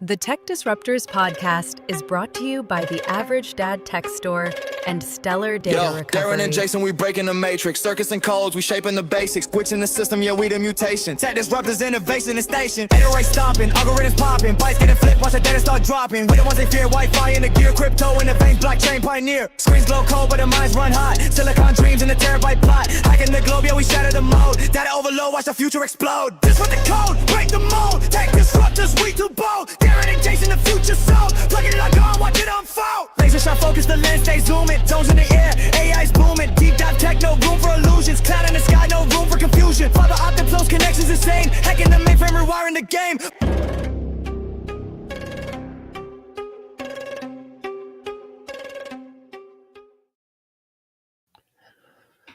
The Tech Disruptors podcast is brought to you by the Average Dad Tech Store and Stellar Data Recovery. Darren and Jason, we breaking the matrix. Circuits and codes, we shaping the basics. Switching the system, yeah, we the mutation. Tech Disruptors, innovation and station. 808 stomping, algorithms popping. Bytes getting flipped, watch the data start dropping. We the ones they fear, Wi-Fi in the gear. Crypto in the veins, blockchain pioneer. Screens glow cold, but the minds run hot. Silicon dreams in the terabyte plot. Hacking the globe, yeah, we shatter the mode. Data overload, watch the future explode. Disrupt the code, break the mold. Tech Disruptors, we too bold. Darren and Jason, the future sold. Plugging it like on, watch it unfold. Laser shot focus, the lens stay zooming. Zones in the air, AI's booming. Deep dive tech, no room for illusions. Cloud in the sky, no room for confusion. Fiber optic flows, connections insane. Hacking the mainframe, rewiring the game.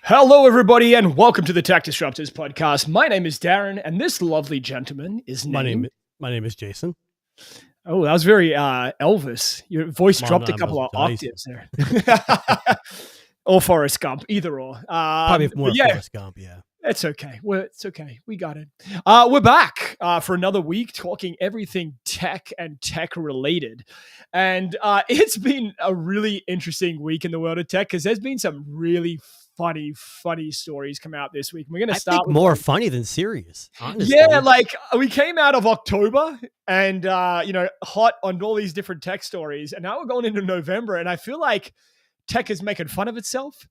Hello, everybody, and welcome to the Tech Disruptors podcast. My name is Darren, and this lovely gentleman is named... My name is Jason. Oh, that was very Elvis. Your voice dropped a couple of octaves there. Or Forrest Gump, either or. Probably more Forrest Gump, yeah. It's okay. It's okay. We got it. We're back for another week talking everything tech and tech related. And it's been a really interesting week in the world of tech because there's been some really funny stories come out this week. We're going to start with more funny than serious, honestly. Yeah, like we came out of October and, hot on all these different tech stories. And now we're going into November and I feel like tech is making fun of itself.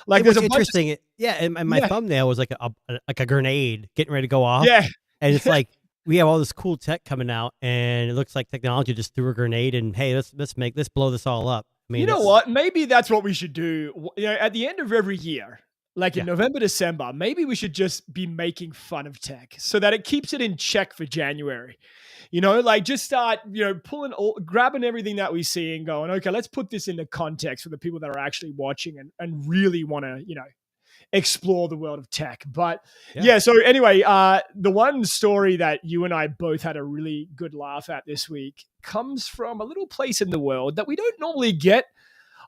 Like there's interesting. And my thumbnail was like a grenade getting ready to go off. Yeah. And it's like, we have all this cool tech coming out and it looks like technology just threw a grenade and hey, let's blow this all up. I mean, you know what? Maybe that's what we should do. At the end of every year, like in November, December, maybe we should just be making fun of tech so that it keeps it in check for January. Like just start, grabbing everything that we see and going, okay, let's put this into context for the people that are actually watching and really want to, explore the world of tech. But so anyway, the one story that you and I both had a really good laugh at this week comes from a little place in the world that we don't normally get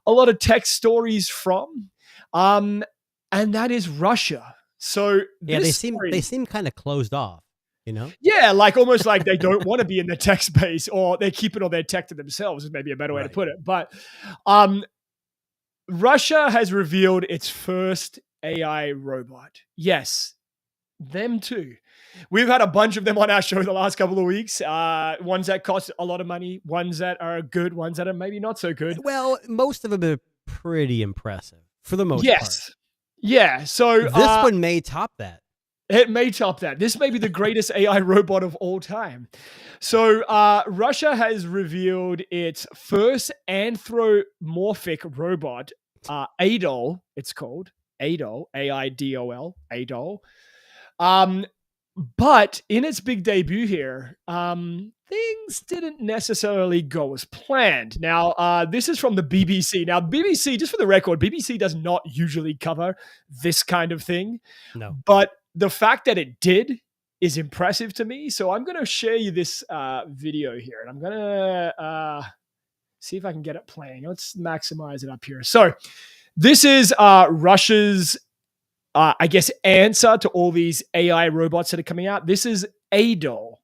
a lot of tech stories from. And that is Russia. So they seem kind of closed off, Yeah, like almost like they don't want to be in the tech space or they're keeping all their tech to themselves is maybe a better way to put it. But Russia has revealed its first AI robot. Yes, them too. We've had a bunch of them on our show the last couple of weeks. Ones that cost a lot of money, ones that are good, ones that are maybe not so good. Well, most of them are pretty impressive for the most part. Yeah. So this one may top that. It may top that. This may be the greatest AI robot of all time. So Russia has revealed its first anthropomorphic robot, AIDOL, it's called. AIDOL, A-I-D-O-L, AIDOL. But in its big debut here, things didn't necessarily go as planned. Now, this is from the BBC. Now, BBC, just for the record, BBC does not usually cover this kind of thing. No. But the fact that it did is impressive to me. So I'm going to share you this video here. And I'm going to see if I can get it playing. Let's maximize it up here. So this is Russia's, answer to all these AI robots that are coming out. This is AIDOL.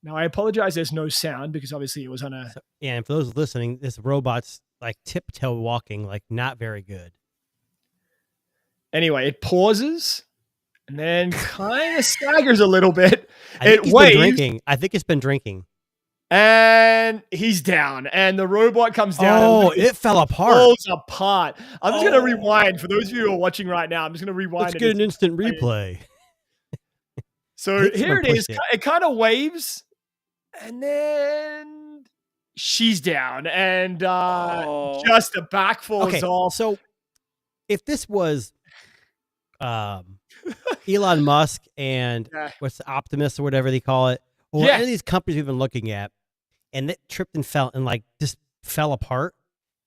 Now, I apologize. There's no sound because obviously it was on a... And for those listening, this robot's like tiptoe walking, like not very good. Anyway, it pauses and then kind of staggers a little bit. I think it's been drinking. And he's down, and the robot comes down. Oh, it fell apart. Falls apart. I'm just going to rewind. For those of you who are watching right now, I'm just going to rewind. Let's get an instant replay. So here it is. It kind of waves, and then she's down, and just the back falls off. So if this was Elon Musk and what's Optimus or whatever they call it, or any of these companies we've been looking at, and it tripped and fell and like just fell apart,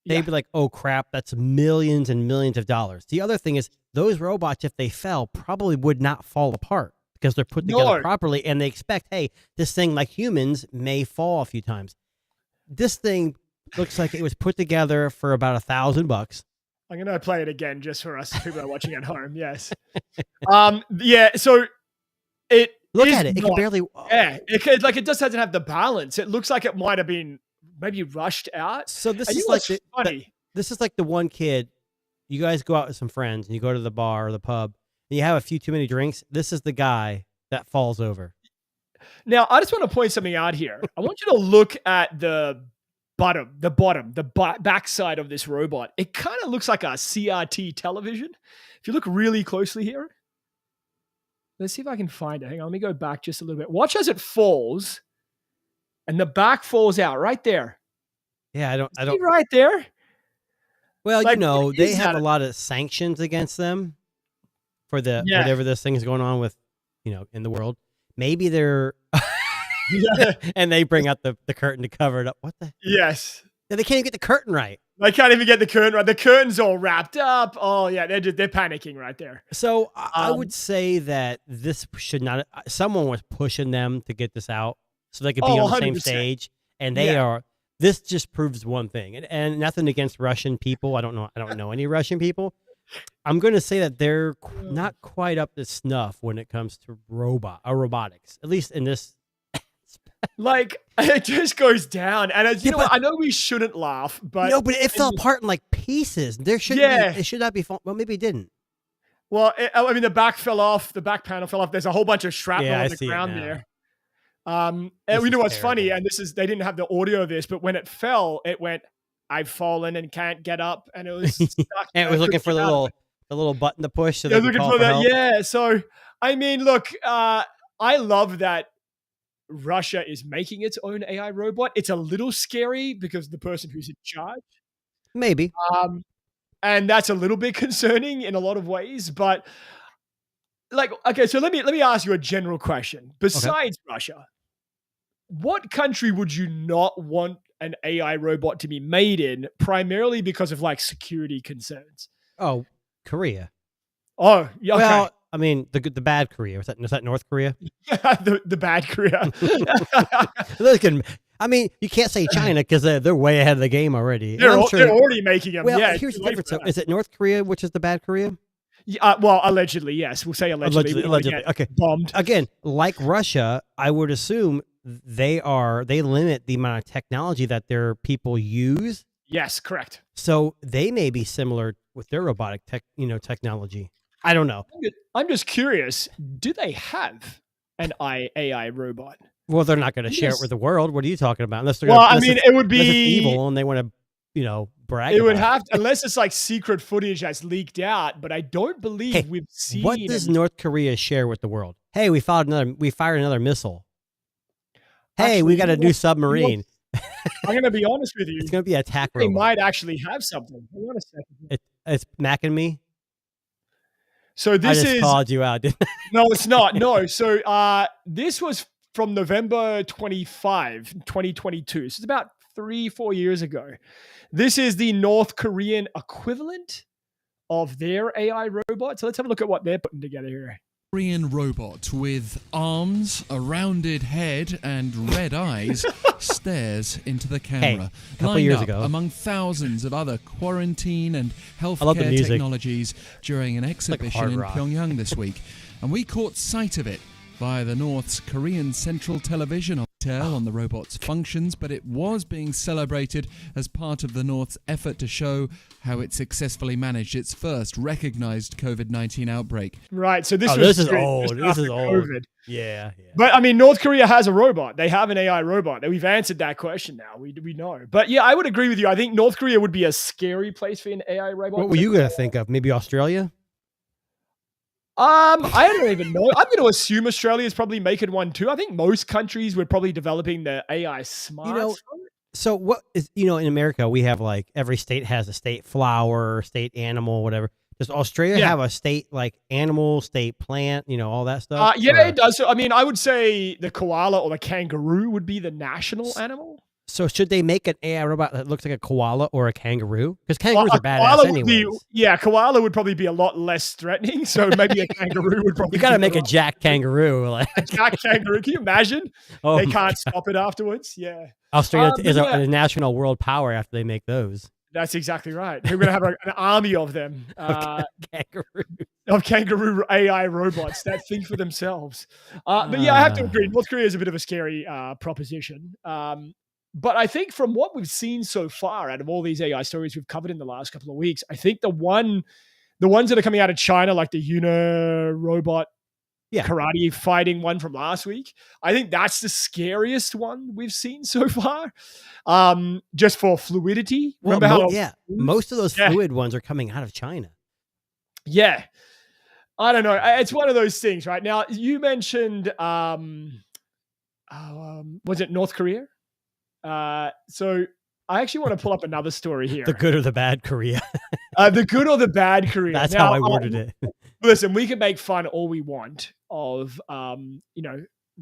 they'd be like, oh crap, that's millions and millions of dollars. The other thing is those robots, if they fell, probably would not fall apart because they're put together properly and they expect, hey, this thing like humans may fall a few times. This thing looks like it was put together for about $1,000. I'm going to play it again just for us people that are watching at home. Yes. So Look at it. It can barely. Yeah, it just doesn't have the balance. It looks like it might have been maybe rushed out. So this is like funny. This is like the one kid. You guys go out with some friends and you go to the bar or the pub and you have a few too many drinks. This is the guy that falls over. Now, I just want to point something out here. I want you to look at the backside of this robot. It kind of looks like a CRT television. If you look really closely here, let's see if I can find it. Hang on, let me go back just a little bit. Watch as it falls, and the back falls out right there. Yeah, I don't. Right there. Well, they have a lot of sanctions against them for whatever this thing is going on with, in the world. Maybe they're, and they bring out the curtain to cover it up. What the? Yes. Yeah, they can't even get the curtain right. They can't even get the curtain right. The curtain's all wrapped up. Oh yeah, they're panicking right there. So I would say that this should not. Someone was pushing them to get this out so they could be on the same 100%. Stage, and they are. This just proves one thing, and nothing against Russian people. I don't know any Russian people. I'm going to say that they're not quite up to snuff when it comes to robotics, at least in this. Like, it just goes down, and I know we shouldn't laugh, but no, but it fell apart in like pieces. There should it should not be. Well, maybe it didn't. Well, the back fell off. The back panel fell off. There's a whole bunch of shrapnel on the ground there. And we know what's funny, and they didn't have the audio of this, but when it fell, it went, "I've fallen and can't get up," and it was stuck. And it was looking for the little button to push. So they were looking for that. Help. Yeah. So look, I love that Russia is making its own AI robot. It's a little scary because the person who's in charge, maybe, and that's a little bit concerning in a lot of ways, but. Like, okay, so let me ask you a general question. Besides Russia, what country would you not want an AI robot to be made in, primarily because of like security concerns? Oh, Korea. Oh, yeah. Okay. Well, the bad Korea. Was that North Korea? the bad Korea. You can't say China because they're way ahead of the game already. They're already making them. Well, here's the difference. Is it North Korea, which is the bad Korea? Well, allegedly, yes. We'll say allegedly. Allegedly. Okay. Bombed. Again, like Russia, I would assume they limit the amount of technology that their people use. Yes, correct. So they may be similar with their robotic technology. I don't know. I'm just curious. Do they have an AI robot? Well, they're not going to share it with the world. What are you talking about? Unless they're it would be evil and they want to, brag. It would have to, unless it's like secret footage that's leaked out, but I don't believe we've seen. What does North Korea share with the world? Hey, we fired another missile. Hey, actually, we got a new submarine. I'm going to be honest with you. It's going to be an attack robot. They might actually have something. Hang on a second. It's macking me. So this I just called you out, didn't I? No, it's not. No. So this was from November 25, 2022. So it's about 3-4 years ago. This is the North Korean equivalent of their AI robot. So let's have a look at what they're putting together here. Korean robot with arms, a rounded head, and red eyes stares into the camera. A couple years ago, among thousands of other quarantine and healthcare technologies during an exhibition in Pyongyang this week. And we caught sight of it via the North's Korean Central Television on the robot's functions, but it was being celebrated as part of the North's effort to show how it successfully managed its first recognized COVID-19 outbreak. Right, so this is old. This is old. COVID. Yeah. But North Korea has a robot. They have an AI robot. We've answered that question now. We know. But yeah, I would agree with you. I think North Korea would be a scary place for an AI robot. What were you going to think of? Maybe Australia? I don't even know. I'm going to assume Australia is probably making one too. I think most countries were probably developing the AI smarts. So what is, in America, we have like every state has a state flower, state animal, whatever. Does Australia have a state like animal, state plant, all that stuff? It does. So, I would say the koala or the kangaroo would be the national animal. So should they make an AI robot that looks like a koala or a kangaroo? Because kangaroos are badass anyways. Koala would probably be a lot less threatening. So maybe a kangaroo would probably. You got to make a jack kangaroo. A jack kangaroo. Can you imagine? They can't stop it afterwards. Yeah. Australia is a national world power after they make those. That's exactly right. We're going to have an army of them. Of kangaroo AI robots that think for themselves. But yeah, I have to agree. North Korea is a bit of a scary proposition. But I think from what we've seen so far out of all these AI stories we've covered in the last couple of weeks, I think the ones that are coming out of China, like the Unirobot karate fighting one from last week, I think that's the scariest one we've seen so far. Just for fluidity. Well, most of those fluid ones are coming out of China. Yeah. I don't know. It's one of those things, right? Now, you mentioned, was it North Korea? So I actually want to pull up another story here. The good or the bad Korea. The good or the bad Korea. That's how I worded it. Listen, we can make fun all we want of,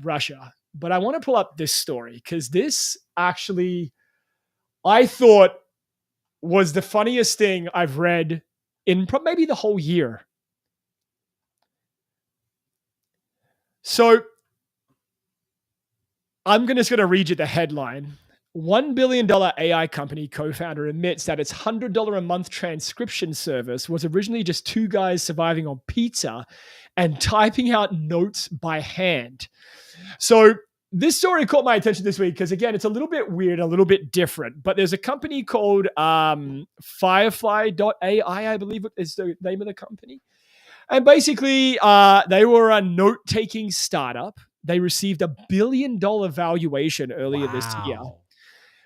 Russia, but I want to pull up this story because this actually, I thought was the funniest thing I've read in maybe the whole year. So I'm just going to read you the headline. $1 billion AI company co-founder admits that its $100 a month transcription service was originally just two guys surviving on pizza and typing out notes by hand. So this story caught my attention this week because, again, it's a little bit weird, a little bit different. But there's a company called Firefly.ai, I believe is the name of the company. And basically, they were a note-taking startup. They received $1 billion valuation earlier this year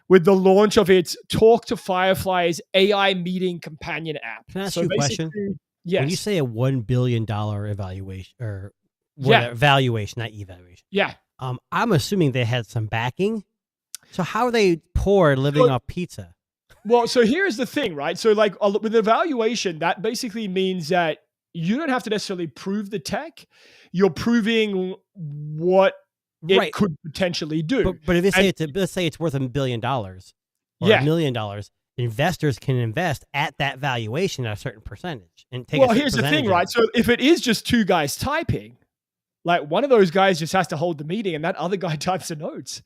with the launch of its Talk to Firefly's AI meeting companion app. Can I ask you a question? Yes. When you say a $1 billion evaluation or valuation, not evaluation. Yeah. I'm assuming they had some backing. So how are they poor living off pizza? Well, so here's the thing, right? So like with evaluation, that basically means that you don't have to necessarily prove the tech. You're proving what it could potentially do. But if let's say it's worth $1 billion or $1 million, investors can invest at that valuation at a certain percentage and take. Well, here's the thing, right? So if it is just two guys typing, like one of those guys just has to hold the meeting and that other guy types the notes.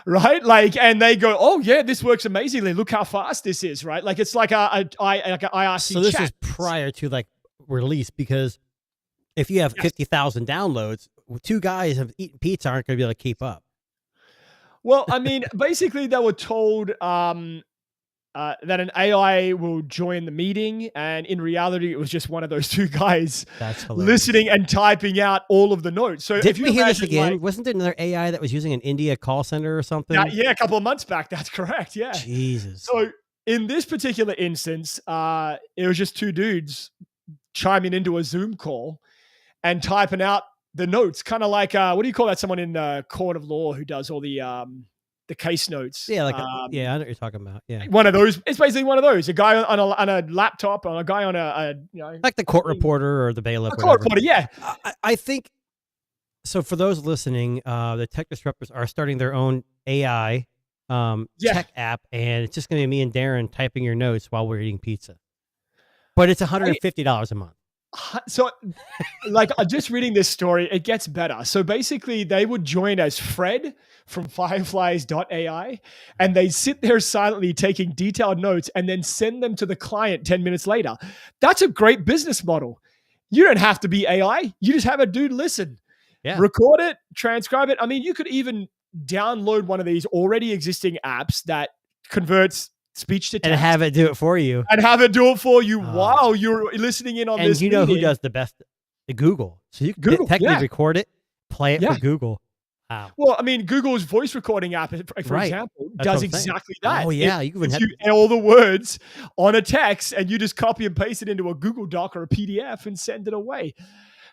Right? Like, and they go, oh yeah, this works amazingly. Look how fast this is, right? Like it's like an IRC So this chat. is prior to like release, because if you have 50,000 downloads, two guys have eaten pizza aren't going to be able to keep up. Well, I mean, basically they were told that an AI will join the meeting, and in reality, it was just one of those two guys listening and typing out all of the notes. So did we hear this again? Wasn't there another AI that was using an India call center or something? Yeah, a couple of months back. That's correct. Yeah. Jesus. So in this particular instance, it was just two dudes chiming into a Zoom call and typing out the notes, kind of like what do you call that? Someone in the court of law who does all the case notes. Yeah, like I know what you're talking about. Yeah, one of those. It's basically one of those. A guy on a laptop, or a guy on a like the court reporter or the bailiff. A court reporter, yeah. I think so. For those listening, the Tech Disruptors are starting their own AI tech app, and it's just going to be me and Darren typing your notes while we're eating pizza. But it's $150 a month. So, like, just reading this story, it gets better. So basically, they would join as Fred from Fireflies.ai, and they sit there silently taking detailed notes and then send them to the client 10 minutes later. That's a great business model. You don't have to be AI. You just have a dude listen, record it, transcribe it. I mean, you could even download one of these already existing apps that converts speech to text and have it do it for you. While you're listening in on this. And you know who does the best? Google. So you can technically record it, play it for Google. Wow. Well, I mean, Google's voice recording app, for example, does exactly that. Oh, yeah. You can have all the words on a text and you just copy and paste it into a Google Doc or a PDF and send it away.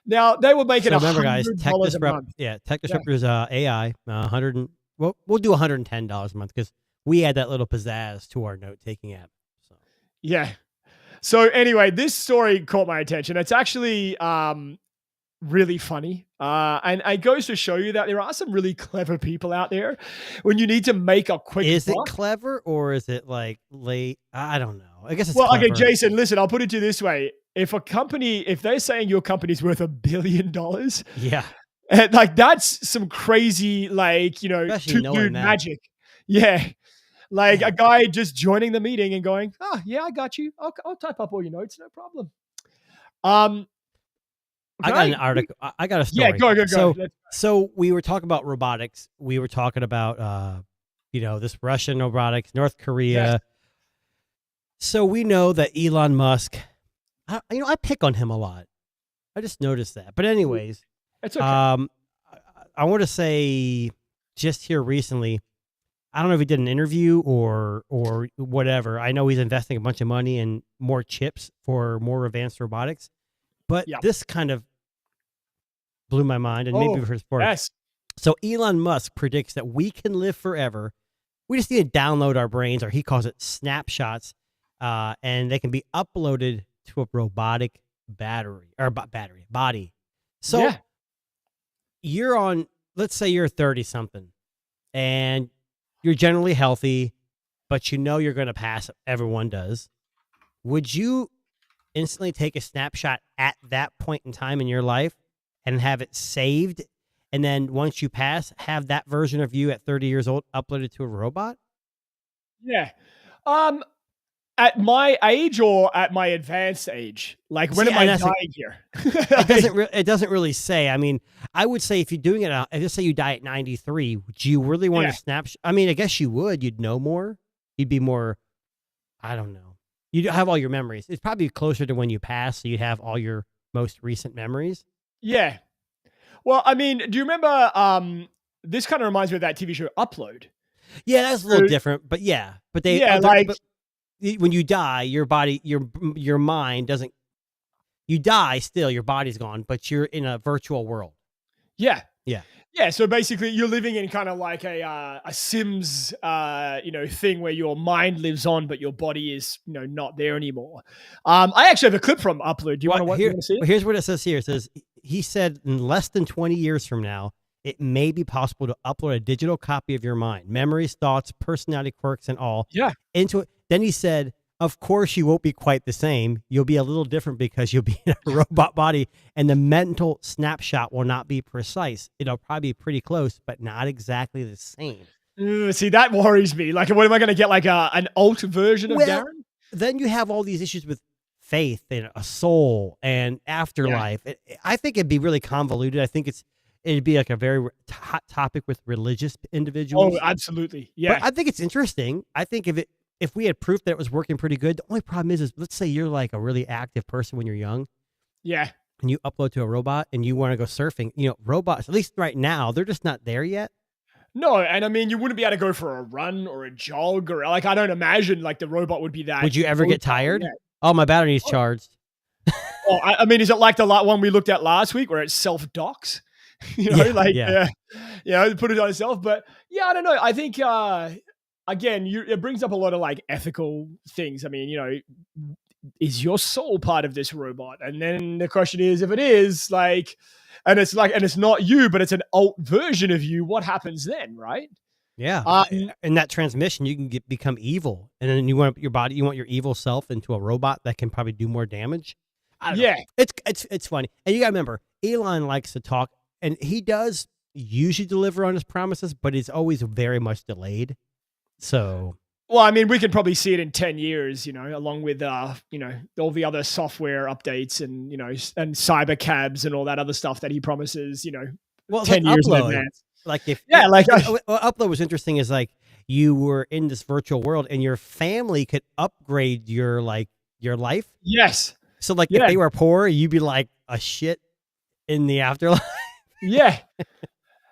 Now, they were making remember, guys, Tech Tech Disruptors AI, we'll do $110 a month because we add that little pizzazz to our note-taking app. So. Yeah. So anyway, this story caught my attention. It's actually really funny. And it goes to show you that there are some really clever people out there when you need to make a quick Is buck. it clever or is it like late? I don't know. I guess it's clever. Okay, Jason, listen, I'll put it to you this way. If they're saying your company's worth $1 billion, yeah, like that's some crazy, like, two-dude magic. Yeah. Like a guy just joining the meeting and going, "Oh, yeah, I got you. I'll type up all your notes, no problem." I got an article. I got a story. Yeah, go. So we were talking about robotics. We were talking about, this Russian robotics, North Korea. Yes. So we know that Elon Musk, I pick on him a lot. I just noticed that. But anyways, it's okay. I want to say just here recently, I don't know if he did an interview or whatever. I know he's investing a bunch of money in more chips for more advanced robotics. But this kind of blew my mind, and maybe for sport. Yes. So Elon Musk predicts that we can live forever. We just need to download our brains, or he calls it snapshots, and they can be uploaded to a robotic body. So you're on, let's say you're 30-something, and you're generally healthy, but you know you're going to pass. Everyone does. Would you instantly take a snapshot at that point in time in your life and have it saved, and then once you pass, have that version of you at 30 years old uploaded to a robot? Yeah. At my age or at my advanced age? Like, when am I dying here? It doesn't really say. I mean, I would say if you're doing it, just say you die at 93, do you really want to snapshot? I mean, I guess you would. You'd know more. You'd be more, I don't know. You'd have all your memories. It's probably closer to when you pass, so you'd have all your most recent memories. Yeah. Well, I mean, do you remember, this kind of reminds me of that TV show Upload. Yeah, that's a little different, but yeah. But when you die, your body, your mind doesn't, you die still, your body's gone, but you're in a virtual world. Yeah. Yeah. Yeah, so basically you're living in kind of like a Sims, thing where your mind lives on, but your body is, not there anymore. I actually have a clip from Upload. Do you want to see it? Here's what it says here. It says, he said in less than 20 years from now, it may be possible to upload a digital copy of your mind, memories, thoughts, personality quirks, and all into it. Then he said, of course, you won't be quite the same. You'll be a little different because you'll be in a robot body, and the mental snapshot will not be precise. It'll probably be pretty close, but not exactly the same. See, that worries me. Like, what am I going to get? Like an alt version of Darren? Then you have all these issues with faith and a soul and afterlife. I think it'd be really convoluted. I think it'd be like a very hot topic with religious individuals. Oh, absolutely. Yeah. But I think it's interesting. I think if we had proof that it was working pretty good, the only problem is let's say you're like a really active person when you're young. Yeah. And you upload to a robot and you want to go surfing. Robots, at least right now, they're just not there yet. No, and I mean, you wouldn't be able to go for a run or a jog or like, I don't imagine like the robot would be that. Would you ever get tired? Yeah. Oh, my battery's charged. I mean, is it like the one we looked at last week where it self-docks? Put it on itself. But yeah, I don't know. I think, again, it brings up a lot of like ethical things. I mean, is your soul part of this robot? And then the question is, if it is, like, and it's not you, but it's an alt version of you, what happens then, right? Yeah. In that transmission, you can become evil, and then you want your evil self into a robot that can probably do more damage. I don't know. It's funny, and you gotta remember, Elon likes to talk, and he does usually deliver on his promises, but it's always very much delayed. So, well, I mean, we could probably see it in 10 years, along with, all the other software updates and, and cyber cabs and all that other stuff that he promises, 10 years in advance. Like Upload was interesting is like you were in this virtual world and your family could upgrade your life. Yes. So like if they were poor, you'd be like a shit in the afterlife. Yeah.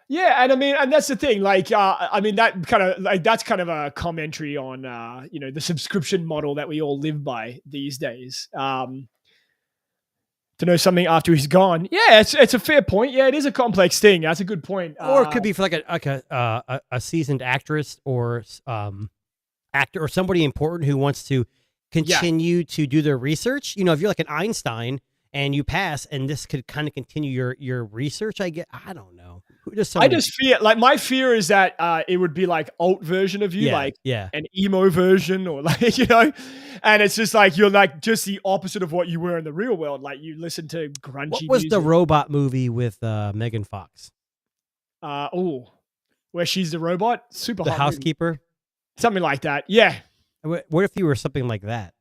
Yeah, and I mean, and that's the thing. Like, that's kind of a commentary on, the subscription model that we all live by these days. To know something after he's gone, it's a fair point. Yeah, it is a complex thing. That's a good point. Or it could be for like a seasoned actress or actor or somebody important who wants to continue to do their research. If you're like an Einstein and you pass, and this could kind of continue your research. I don't know. I just fear, like, my fear is that it would be like alt version of you, an emo version, or like, and it's just like you're like just the opposite of what you were in the real world. Like you listen to grungy. What was the robot movie with Megan Fox? Where she's the robot, super the hot housekeeper. Movie. Something like that. Yeah. What if you were something like that?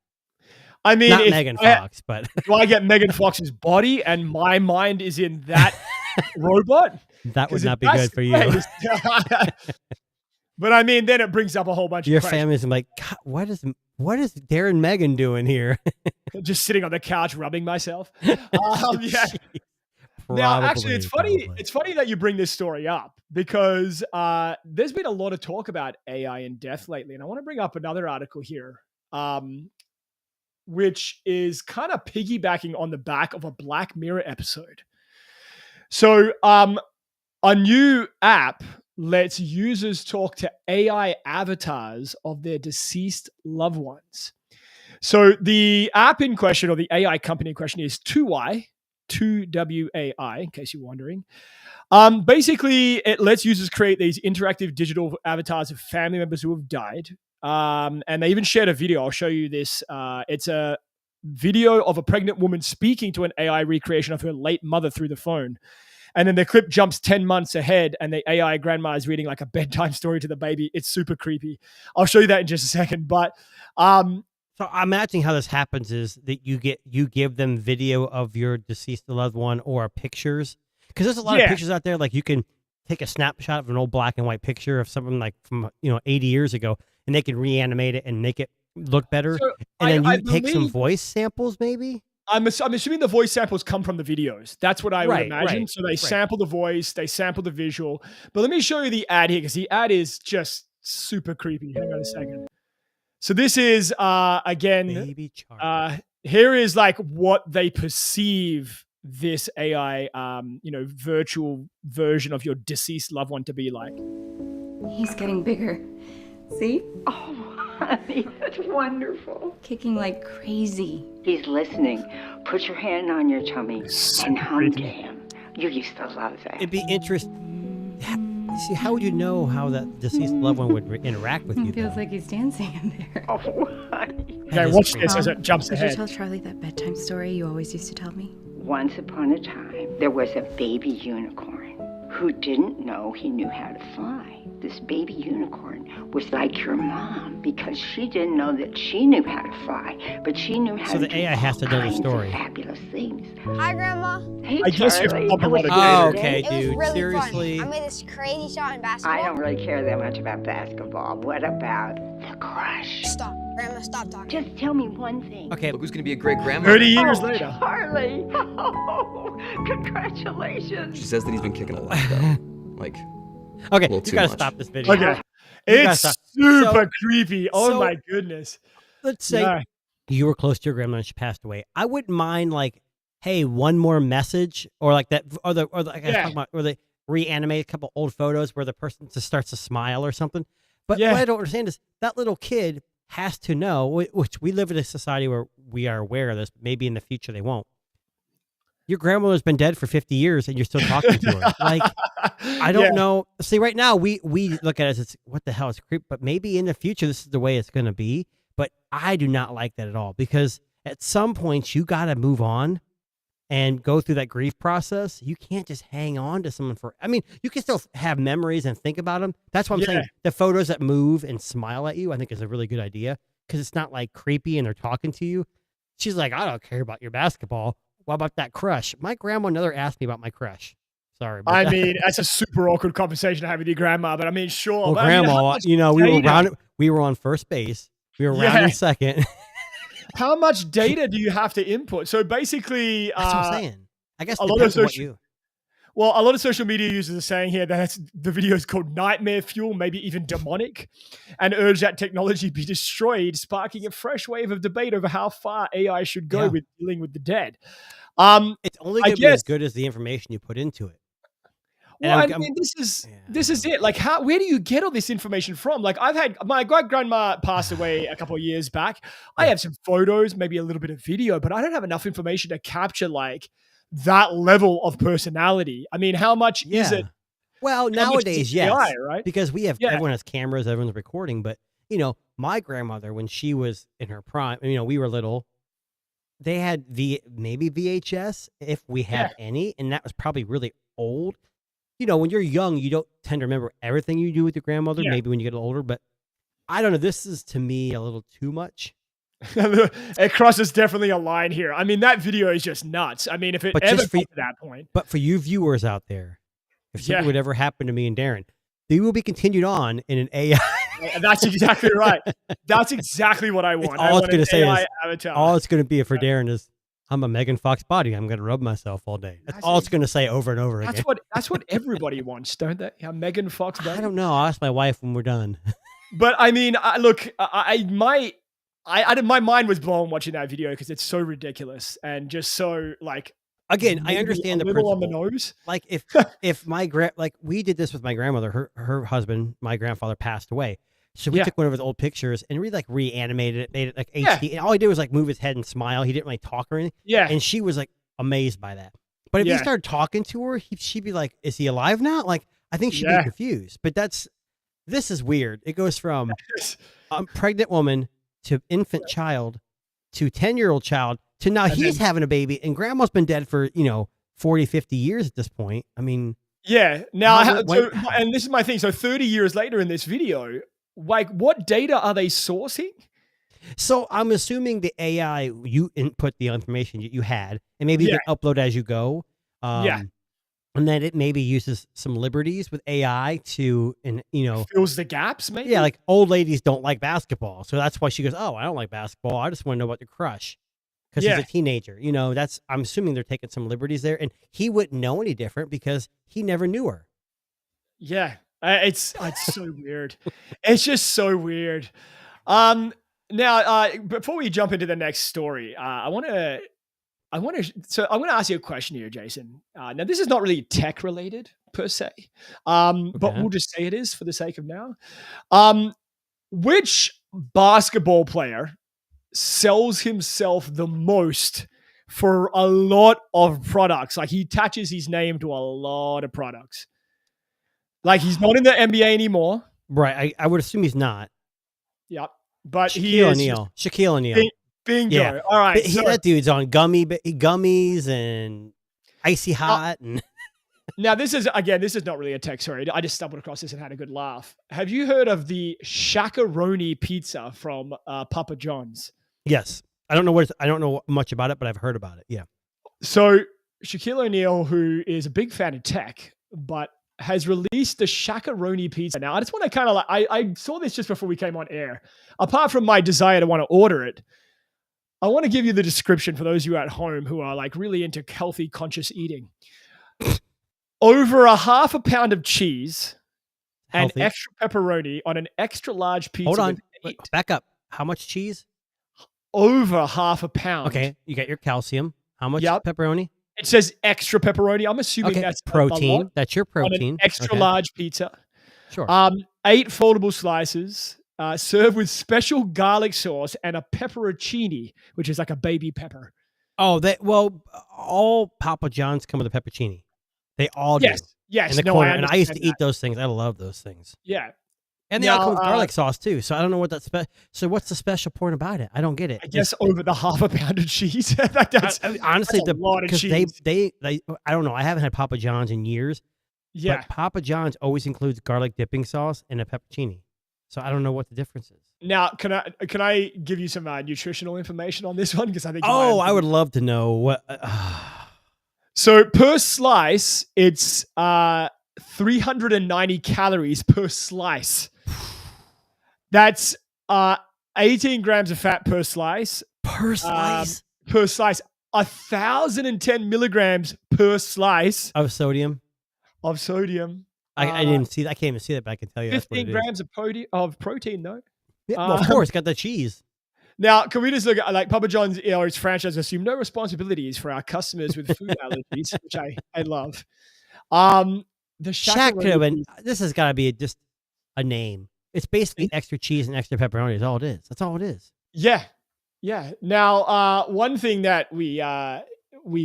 I mean, not Megan Fox, but do I get Megan Fox's body and my mind is in that robot? That would not be good for you. But I mean, then it brings up a whole bunch your of questions. family's like, God, what is Darren Megan doing here? Just sitting on the couch rubbing myself. Yeah. Now, actually, it's funny. It's funny that you bring this story up because there's been a lot of talk about AI and death lately, and I want to bring up another article here, which is kind of piggybacking on the back of a Black Mirror episode. So, a new app lets users talk to AI avatars of their deceased loved ones. So, the app in question, or the AI company in question, is 2WAI, in case you're wondering. Basically, it lets users create these interactive digital avatars of family members who have died. And they even shared a video. I'll show you this. It's a video of a pregnant woman speaking to an AI recreation of her late mother through the phone. And then the clip jumps 10 months ahead and the AI grandma is reading like a bedtime story to the baby. It's super creepy. I'll show you that in just a second. But so I'm imagining how this happens is that you give them video of your deceased loved one or pictures. Because there's a lot of pictures out there. Like you can take a snapshot of an old black and white picture of someone like from 80 years ago, and they can reanimate it and make it look better. So and then you take some voice samples, maybe. I'm assuming the voice samples come from the videos. That's what I would imagine. So they sample the voice, they sample the visual. But let me show you the ad here because the ad is just super creepy. Hang on a second. So this is again. Baby Charlie. Here is like what they perceive this AI, virtual version of your deceased loved one to be like. He's getting bigger. See? Oh, honey, that's wonderful. Kicking like crazy. He's listening. Put your hand on your tummy and hum to him. You used to love that. It'd be interesting. See, how would you know how that deceased loved one would interact with you? It feels like he's dancing in there. Oh, honey. Okay, watch this as it jumps ahead. Did you tell Charlie that bedtime story you always used to tell me? Once upon a time, there was a baby unicorn who didn't know he knew how to fly. This baby unicorn was like your mom because she didn't know that she knew how to fly, but she knew how to do the AI has to know the story. Fabulous things. Hi, Grandma. Hey, I guess you're Charlie. okay, It dude. was really Seriously. fun. I made this crazy shot in basketball. I don't really care that much about basketball. What about the crush? Stop, Grandma. Stop talking. Just tell me one thing. Okay. Look who's gonna be a great grandma. 30 years later. Charlie. Oh, congratulations. She says that he's been kicking a lot, though. Like, okay, you gotta much. stop this video. Okay. It's super creepy. Oh my goodness. Let's say you were close to your grandma and she passed away. I wouldn't mind like, hey, one more message or like that, or they reanimate a couple old photos where the person just starts to smile or something. But what I don't understand is that little kid has to know, which we live in a society where we are aware of this. Maybe in the future they won't. Your grandmother's been dead for 50 years and you're still talking to her. Like, I don't know. See, right now we look at it as what the hell is creep, but maybe in the future this is the way it's going to be. But I do not like that at all because at some point you got to move on and go through that grief process. You can't just hang on to someone you can still have memories and think about them. That's what I'm saying. The photos that move and smile at you, I think is a really good idea because it's not like creepy and they're talking to you. She's like, I don't care about your basketball. What about that crush? My grandma never asked me about my crush. Sorry. I mean, that's a super awkward conversation to have with your grandma, but I mean, sure. Well, but grandma, we were on first base. We were rounding second. How much data do you have to input? So basically, that's what I'm saying. I guess a lot of social media users are saying here that the video is called Nightmare Fuel, maybe even demonic, and urge that technology be destroyed, sparking a fresh wave of debate over how far AI should go with dealing with the dead. It's only going to be as good as the information you put into it. Well, I mean, this is it. Like, where do you get all this information from? Like, I've had my grandma passed away a couple of years back. I have some photos, maybe a little bit of video, but I don't have enough information to capture like that level of personality. I mean, how much is it? Well, nowadays, yes, AI, right? Because we have everyone has cameras, everyone's recording. But my grandmother, when she was in her prime, we were little. They had maybe VHS if we had any, and that was probably really old. When you're young, you don't tend to remember everything you do with your grandmother. Maybe when you get older, but I don't know. This is to me a little too much. It crosses definitely a line here. I mean, that video is just nuts. I mean, if it ever got to that point. But for you viewers out there, if something would ever happen to me and Darren, they will be continued on in an AI. That's exactly right. That's exactly what I want. All it's going to say is, avatar. all it's going to be for Darren is, I'm a Megan Fox body. I'm going to rub myself all day. That's all it's going to say over and over again. That's what everybody wants, don't they? A Megan Fox body. I don't know. I'll ask my wife when we're done. But I mean, look, my mind was blown watching that video because it's so ridiculous and just so like. Again, I understand the principle. On the nose. Like if my we did this with my grandmother, her husband, my grandfather passed away. So we took one of his old pictures and we like reanimated it, made it like HD. And all he did was like move his head and smile. He didn't really talk or anything. Yeah. And she was like amazed by that. But if he started talking to her, she'd be like, is he alive now? Like, I think she'd be confused. But this is weird. It goes from a pregnant woman to infant child to 10-year-old child to now he's having a baby and grandma's been dead for, 40, 50 years at this point. I mean. Yeah. Now, and this is my thing. So 30 years later in this video, like what data are they sourcing? So I'm assuming the AI, you input the information you had and maybe you can upload as you go. And then it maybe uses some liberties with AI to, fills the gaps maybe? Yeah. Like old ladies don't like basketball. So that's why she goes, oh, I don't like basketball. I just want to know about the crush. Because he's a teenager, I'm assuming they're taking some liberties there, and he wouldn't know any different because he never knew her. Yeah, it's so weird. It's just so weird. Now, before we jump into the next story, I'm going to ask you a question here, Jason. Now, this is not really tech related per se, but we'll just say it is for the sake of now. Which basketball player sells himself the most for a lot of products? Like he attaches his name to a lot of products. Like he's not in the NBA anymore. Right. I would assume he's not. Yep. But Shaquille O'Neal. Shaquille O'Neal. Bingo. Yeah. All right. That dude's on gummies and icy hot. Now, this is not really a tech story. I just stumbled across this and had a good laugh. Have you heard of the Shaq-a-Roni pizza from Papa John's? Yes. I don't know much about it, but I've heard about it. Yeah. So Shaquille O'Neal, who is a big fan of tech, but has released the Shaq-a-Roni pizza. Now, I just want to kind of I saw this just before we came on air. Apart from my desire to want to order it, I want to give you the description for those of you at home who are like really into healthy, conscious eating. Over a half a pound of cheese and extra pepperoni on an extra large pizza. Hold on. Back up. How much cheese? Over half a pound. Okay. You got your calcium. How much pepperoni? It says extra pepperoni. I'm assuming that's protein. That's your protein. On an extra large pizza. Sure. 8 foldable slices, served with special garlic sauce and a pepperoncini, which is like a baby pepper. Oh, all Papa John's come with a pepperoncini. They all do. Yes. In the corner. And I used to eat those things. I love those things. Yeah. And they all come with garlic sauce too. So I don't know what so what's the special point about it? I don't get it. I guess over the half a pound of cheese. Honestly, that's a lot of cheese. They I don't know. I haven't had Papa John's in years. Yeah. But Papa John's always includes garlic dipping sauce and a pepperoncini. So I don't know what the difference is. Now, can I give you some nutritional information on this one? Because I think I would love to know what. So per slice, it's 390 calories per slice. That's 18 grams of fat per slice. Per slice? 1,010 milligrams per slice. Of sodium? I didn't see that. I can't even see that, but I can tell you 15 grams of protein, though. Yeah, well, of course, got the cheese. Now, can we just look at Papa John's, its franchise assume no responsibilities for our customers with food allergies, which I love. The Shaq, this has got to be just a name. It's basically extra cheese and extra pepperoni. Is all it is. That's all it is. Yeah. Now, one thing that we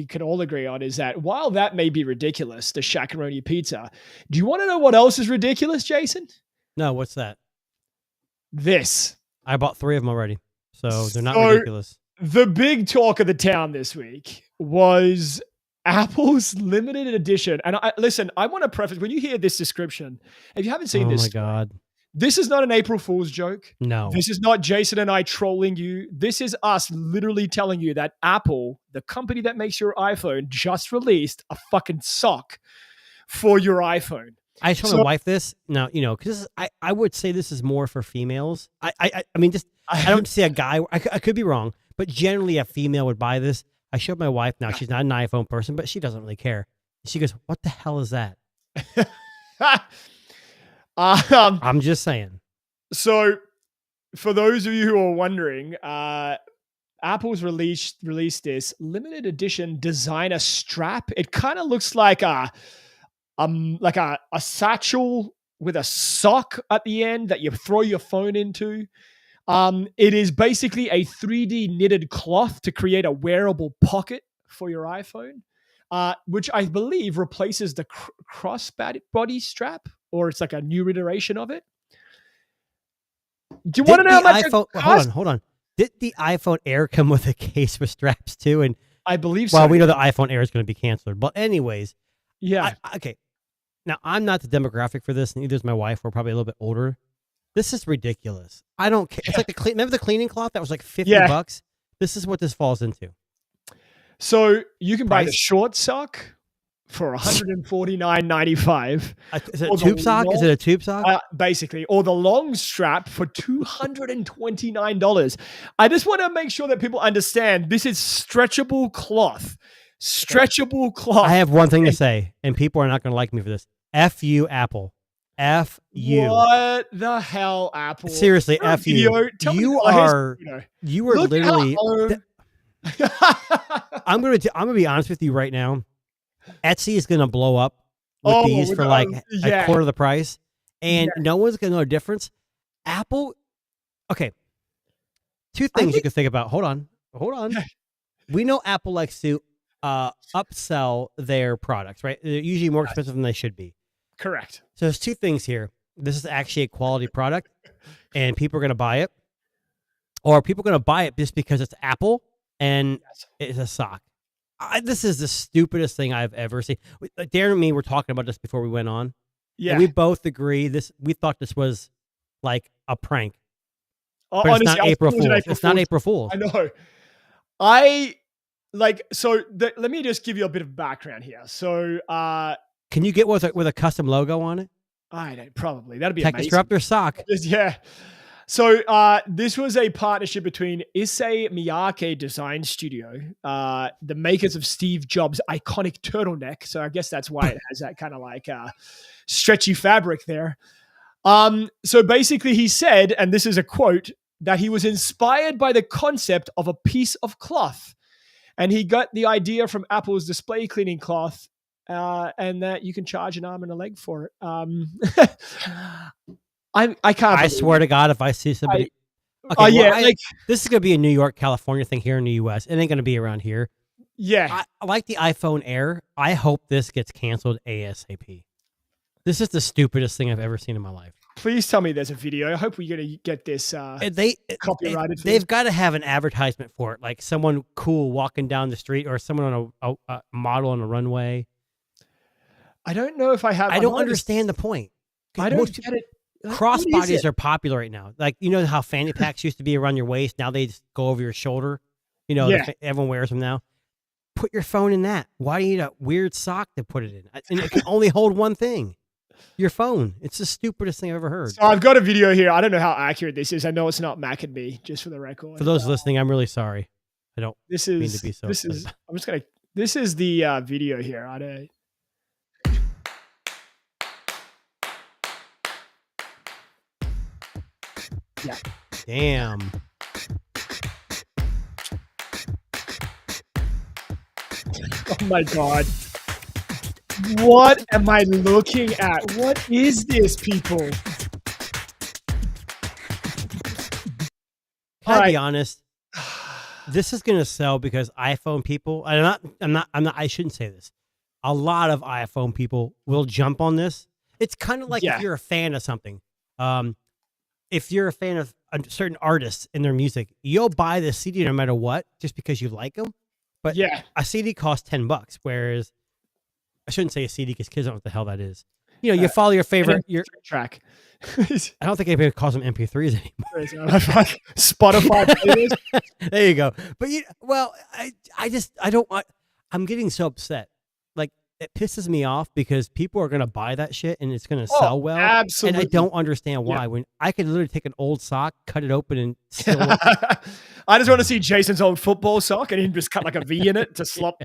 can all agree on is that while that may be ridiculous, the Shaq-a-Roni pizza, do you want to know what else is ridiculous, Jason? No, what's that? This. I bought 3 of them already. So they're not ridiculous. The big talk of the town this week was Apple's limited edition. And I want to preface, when you hear this description, if you haven't seen this, oh my God, This is not an April Fool's joke. No. This is not Jason and I trolling you. This is us literally telling you that Apple, the company that makes your iPhone, just released a fucking sock for your iPhone. I just want to wife this now, because I would say this is more for females. I mean, just I don't see a guy. I could be wrong, but generally a female would buy this. I showed my wife. Now she's not an iPhone person, but she doesn't really care. She goes, "What the hell is that?" I'm just saying. So, for those of you who are wondering, Apple's released this limited edition designer strap. It kind of looks like a satchel with a sock at the end that you throw your phone into. It is basically a 3D knitted cloth to create a wearable pocket for your iPhone, which I believe replaces the crossbody strap, or it's like a new iteration of it. Do you want to know how much iPhone? Hold on. Did the iPhone Air come with a case with straps too? And I believe so. Well, we know the iPhone Air is going to be canceled, but anyways, yeah. Okay. Now I'm not the demographic for this, and neither is my wife. We're probably a little bit older. This is ridiculous. I don't care. It's like remember the cleaning cloth that was like $50? This is what this falls into. So you can buy the short sock for $149.95. Is it a tube sock? Is it a tube sock? Basically, or the long strap for $229. I just want to make sure that people understand this is stretchable cloth. Stretchable cloth. I have one thing to say, and people are not going to like me for this. F you, Apple. F you. What the hell, Apple? Seriously, F you. You are literally. I'm gonna be honest with you right now. Etsy is gonna blow up with these for like a quarter of the price, and no one's gonna know the difference. Apple. Okay. Two things you can think about. Hold on. We know Apple likes to upsell their products, right? They're usually more expensive than they should be. Correct. So there's two things here. This is actually a quality product, and people are going to buy it, or people are going to buy it just because it's Apple and it's a sock. This is the stupidest thing I've ever seen. Darren and me were talking about this before we went on. Yeah, and we both agree. We thought this was like a prank. But honestly, it's not April Fool's. It's not April Fool's. I know. Let me just give you a bit of background here. So, can you get with a custom logo on it? I don't, probably. That'd be Tech amazing. Disruptor sock. Yeah. So this was a partnership between Issei Miyake Design Studio, the makers of Steve Jobs' iconic turtleneck. So I guess that's why it has that kind of like stretchy fabric there. So basically he said, and this is a quote, that he was inspired by the concept of a piece of cloth. And he got the idea from Apple's display cleaning cloth, and that you can charge an arm and a leg for it. I can't. I swear to God, if I see somebody, this is gonna be a New York, California thing here in the U.S. It ain't gonna be around here. Yeah, I like the iPhone Air. I hope this gets canceled ASAP. This is the stupidest thing I've ever seen in my life. Please tell me there's a video. I hope we're gonna get this copyrighted. They've got to have an advertisement for it, like someone cool walking down the street or someone on a model on a runway. I don't know if I have. I don't understand the point. I don't get it. Crossbodies are popular right now. Like, you know how fanny packs used to be around your waist? Now they just go over your shoulder. You know, everyone wears them now. Put your phone in that. Why do you need a weird sock to put it in? And it can only hold one thing. Your phone. It's the stupidest thing I've ever heard. So I've got a video here. I don't know how accurate this is. I know it's not Mac and me, just for the record. For those listening, I'm really sorry. I don't mean to be so. This is the video here. I don't. Yeah. Damn. Oh my God. What am I looking at? What is this, people? Can I be honest? This is going to sell because iPhone people, I shouldn't say this. A lot of iPhone people will jump on this. It's kind of like if you're a fan of something. If you're a fan of a certain artists and their music, you'll buy the CD no matter what, just because you like them. But a CD costs $10, whereas I shouldn't say a CD because kids don't know what the hell that is. You know, you follow your favorite your track. I don't think anybody calls them MP3s anymore. Spotify playlist. There you go. But I don't want. I'm getting so upset. Like, it pisses me off because people are going to buy that shit and it's going to sell well. Absolutely. And I don't understand why. When I could literally take an old sock, cut it open, and still. I just want to see Jason's old football sock and him just cut like a V in it to slop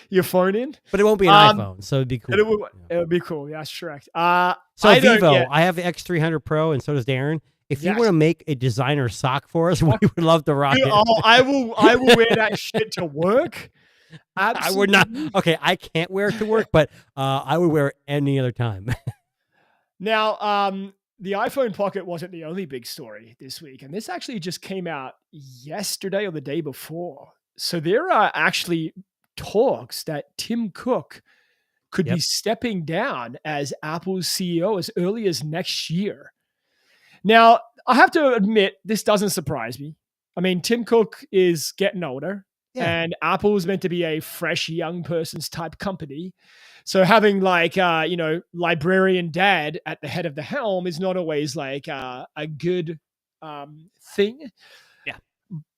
your phone in. But it won't be an iPhone, so it'd be cool. It would be cool. Yeah, that's correct. So Vivo, I have the X300 Pro, and so does Darren. If you want to make a designer sock for us, we would love to rock it. Oh, I will wear that shit to work. Absolutely. I would not. Okay, I can't wear it to work, but I would wear it any other time. Now, the iPhone Pocket wasn't the only big story this week, and this actually just came out yesterday or the day before. So there are actually talks that Tim Cook could be stepping down as Apple's CEO as early as next year. Now, I have to admit, this doesn't surprise me. I mean, Tim Cook is getting older. Yeah. And Apple is meant to be a fresh young person's type company. So having librarian dad at the head of the helm is not always like a good thing. Yeah.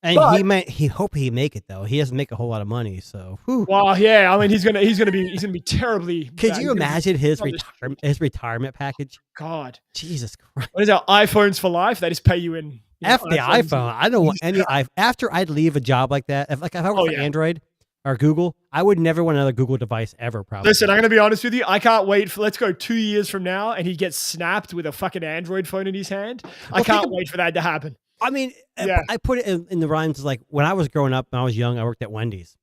And he hope he make it though. He doesn't make a whole lot of money. So well, yeah. I mean he's gonna be terribly Could you imagine his retirement package? God. Jesus Christ. What is that? iPhones for life? They just pay you in After the iPhone, I don't want any. After I'd leave a job like that, if I work for Android or Google, I would never want another Google device ever. Probably. Listen, I'm going to be honest with you. I can't wait for. Let's go 2 years from now, and he gets snapped with a fucking Android phone in his hand. I can't wait for that to happen. I mean, I put it in the rhymes like when I was growing up, when I was young, I worked at Wendy's.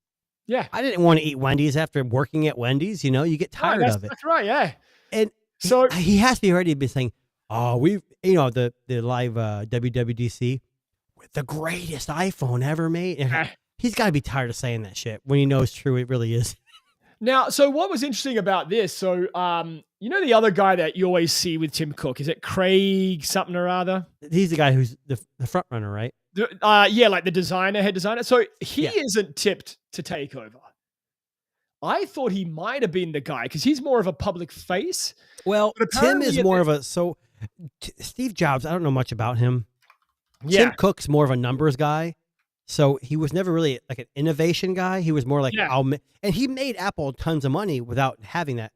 Yeah, I didn't want to eat Wendy's after working at Wendy's. You know, you get tired of it. That's right. Yeah, and so he has to be ready to be saying, "Oh, the live WWDC." The greatest iPhone ever made. He's got to be tired of saying that shit when he knows true it really is. Now, so what was interesting about this? So, the other guy that you always see with Tim Cook, is it Craig something or other? He's the guy who's the front runner, right? Like the head designer. So he isn't tipped to take over. I thought he might have been the guy because he's more of a public face. Well, Tim is more of a Steve Jobs. I don't know much about him. Tim Cook's more of a numbers guy, so he was never really like an innovation guy. He was more like, and he made Apple tons of money without having that.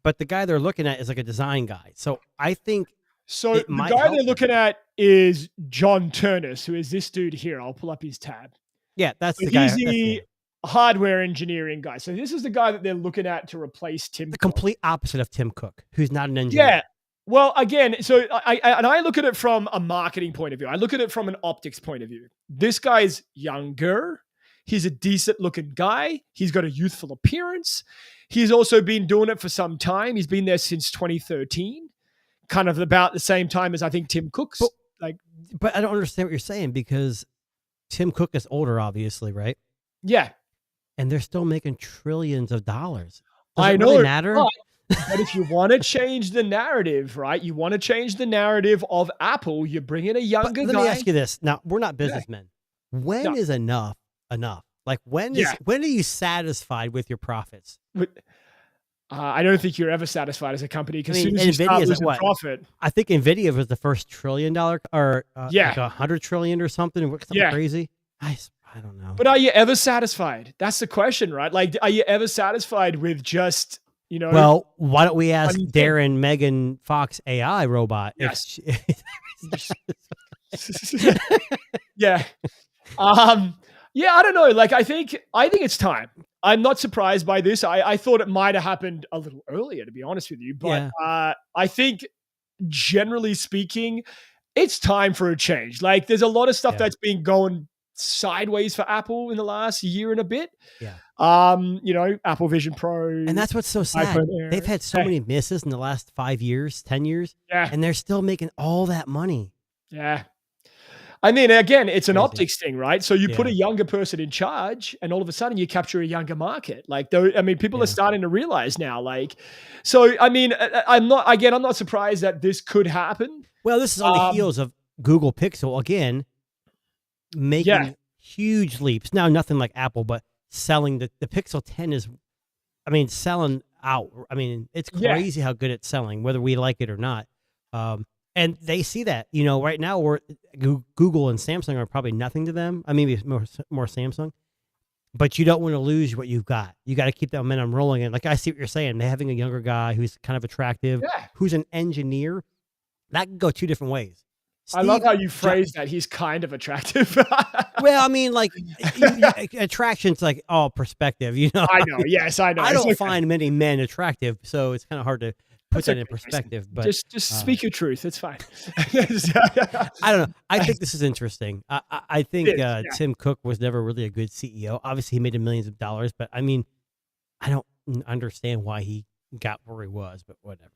But the guy they're looking at is like a design guy. So I think the guy they're looking at is John Turnus, who is this dude here. I'll pull up his tab. Yeah, that's the guy. He's the hardware engineering guy. So this is the guy that they're looking at to replace Tim Cook. The complete opposite of Tim Cook, who's not an engineer. Yeah. Well, again, so I look at it from a marketing point of view. I look at it from an optics point of view. This guy's younger. He's a decent looking guy. He's got a youthful appearance. He's also been doing it for some time. He's been there since 2013, kind of about the same time as I think Tim Cook's. But I don't understand what you're saying because Tim Cook is older, obviously, right? Yeah. And they're still making trillions of dollars. Does it really matter? But if you want to change the narrative, right? You want to change the narrative of Apple. You bring in a younger guy. Let me ask you this. Now, we're not businessmen. When is enough? Like when are you satisfied with your profits? I don't think you're ever satisfied as a company because as soon as you start losing profit. I think NVIDIA was the first $1 trillion or like $100 trillion or something crazy. I don't know. But are you ever satisfied? That's the question, right? Like, are you ever satisfied with just Well, why don't we ask Darren Megan Fox AI robot? Yes. Yeah. I don't know. Like, I think it's time. I'm not surprised by this. I thought it might have happened a little earlier, to be honest with you. But I think, generally speaking, it's time for a change. Like, there's a lot of stuff that's been going sideways for Apple in the last year and a bit. Yeah. Apple Vision Pro. And that's what's so sad. They've had so many misses in the last 5 years, 10 years. Yeah. And they're still making all that money. Yeah. I mean, again, it's an optics thing, right? So you put a younger person in charge and all of a sudden you capture a younger market. Like, people are starting to realize now, like, so, I mean, I'm not surprised that this could happen. Well, this is on the heels of Google Pixel, again, making huge leaps. Now, nothing like Apple, but selling the Pixel 10 is, selling out. I mean, it's crazy how good it's selling, whether we like it or not. And they see that, right now Google and Samsung are probably nothing to them. I mean, maybe more Samsung, but you don't want to lose what you've got. You got to keep that momentum rolling. And like, I see what you're saying. They're having a younger guy who's kind of attractive, who's an engineer. That can go two different ways. I love how you phrase that. He's kind of attractive. Well, I mean, like, attraction's like all perspective, I know. Yes, I know. I don't find many men attractive, so it's kind of hard to put that in perspective. But just speak your truth. It's fine. I don't know. I think this is interesting. I think Tim Cook was never really a good CEO. Obviously, he made millions of dollars, but I mean, I don't understand why he got where he was, but whatever.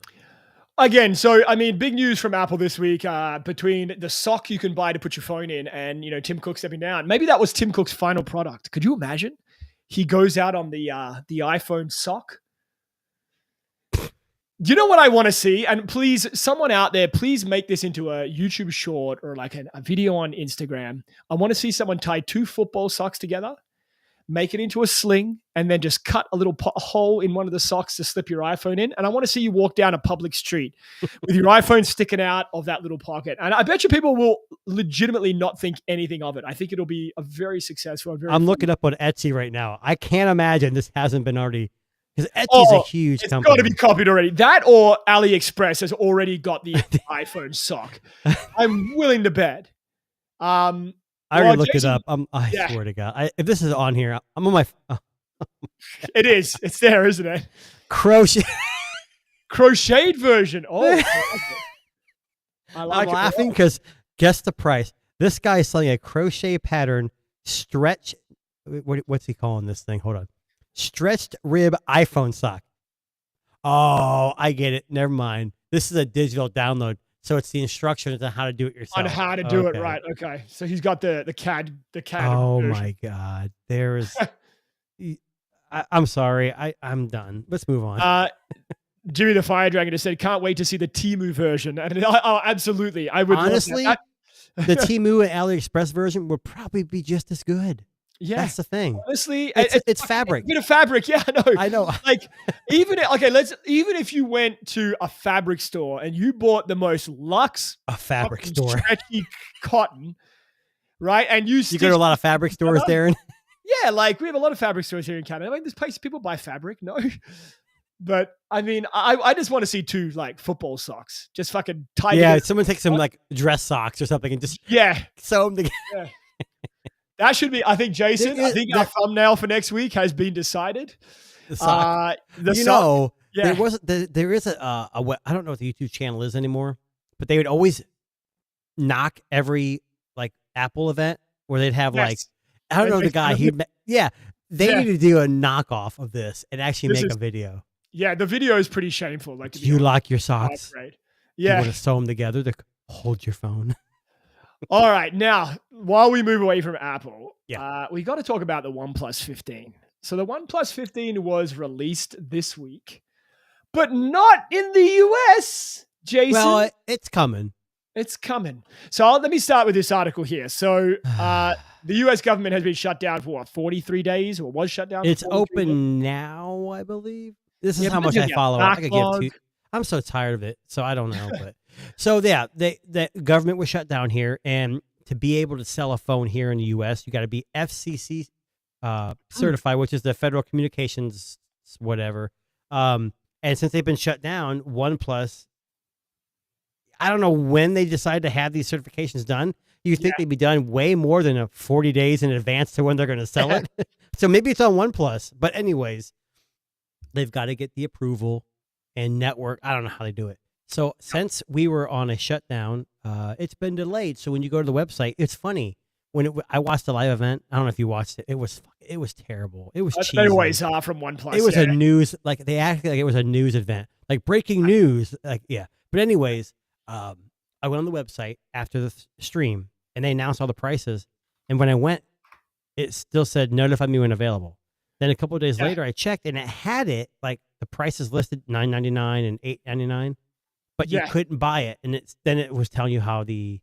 Again, so, I mean, big news from Apple this week between the sock you can buy to put your phone in and, Tim Cook stepping down. Maybe that was Tim Cook's final product. Could you imagine? He goes out on the iPhone sock. Do you know what I want to see? And please, someone out there, please make this into a YouTube short or like a video on Instagram. I want to see someone tie 2 football socks together, make it into a sling, and then just cut a little hole in one of the socks to slip your iPhone in. And I want to see you walk down a public street with your iPhone sticking out of that little pocket. And I bet you people will legitimately not think anything of it. I think it'll be a very successful. I'm looking up on Etsy right now. I can't imagine this hasn't been already, because Etsy's a huge company. It's got to be copied already. That or AliExpress has already got the iPhone sock. I'm willing to bet. I already looked it up. I swear to God. If this is on here, I'm on my... It is. It's there, isn't it? Crocheted version. Oh, I'm laughing because guess the price. This guy is selling a crochet pattern stretch... What's he calling this thing? Hold on. Stretched rib iPhone sock. Oh, I get it. Never mind. This is a digital download. So it's the instructions on how to do it yourself. On how to do it, right? Okay. So he's got the CAD. Oh version. My God! There is. I'm sorry. I'm done. Let's move on. Jimmy the Fire Dragon just said, "Can't wait to see the Temu version." And absolutely, I would. Honestly, the Temu and AliExpress version would probably be just as good. Yeah, that's the thing. Honestly, it's fabric. A bit of fabric, yeah, I know. Like even if you went to a fabric store and you bought the most luxe stretchy cotton, right? And you go to a lot of fabric stores, Darren. Yeah, like we have a lot of fabric stores here in Canada. Like this place, people buy fabric, no. But I mean, I just want to see 2 like football socks, just fucking tie. Yeah, someone take some like dress socks or something and just sew them together. Yeah. That should be, I think, Jason, our thumbnail for next week has been decided. The sock. There is I don't know what the YouTube channel is anymore, but they would always knock every like Apple event where they'd have like, I don't know the guy. They need to do a knockoff of this and actually make a video. Yeah, the video is pretty shameful. Like, do you lock your socks? Right. Yeah. You want to sew them together to hold your phone. All right. Now, while we move away from Apple, we got to talk about the OnePlus 15. So the OnePlus 15 was released this week, but not in the US, Jason. Well, it's coming. It's coming. So let me start with this article here. So the US government has been shut down for 43 days or was shut down? It's open now, I believe. This is how much I follow. I could give 2. I'm so tired of it, so I don't know. But so the government was shut down here, and to be able to sell a phone here in the U.S., you got to be FCC certified, which is the Federal Communications whatever. And since they've been shut down, OnePlus, I don't know when they decide to have these certifications done. You think they'd be done way more than 40 days in advance to when they're going to sell it. So maybe it's on OnePlus. But anyways, they've got to get the approval and network. I don't know how they do it. So since we were on a shutdown, it's been delayed. So when you go to the website, it's funny. I watched the live event. I don't know if you watched it. It was terrible. It was cheesy. They always are from OnePlus. It was a news, like they acted like it was a news event, like breaking news. Like, yeah. But anyways, I went on the website after the stream and they announced all the prices. And when I went, it still said notify me when available. Then a couple of days later, I checked and it had it like the prices listed $9.99 and $8.99, but you couldn't buy it. And then it was telling you how the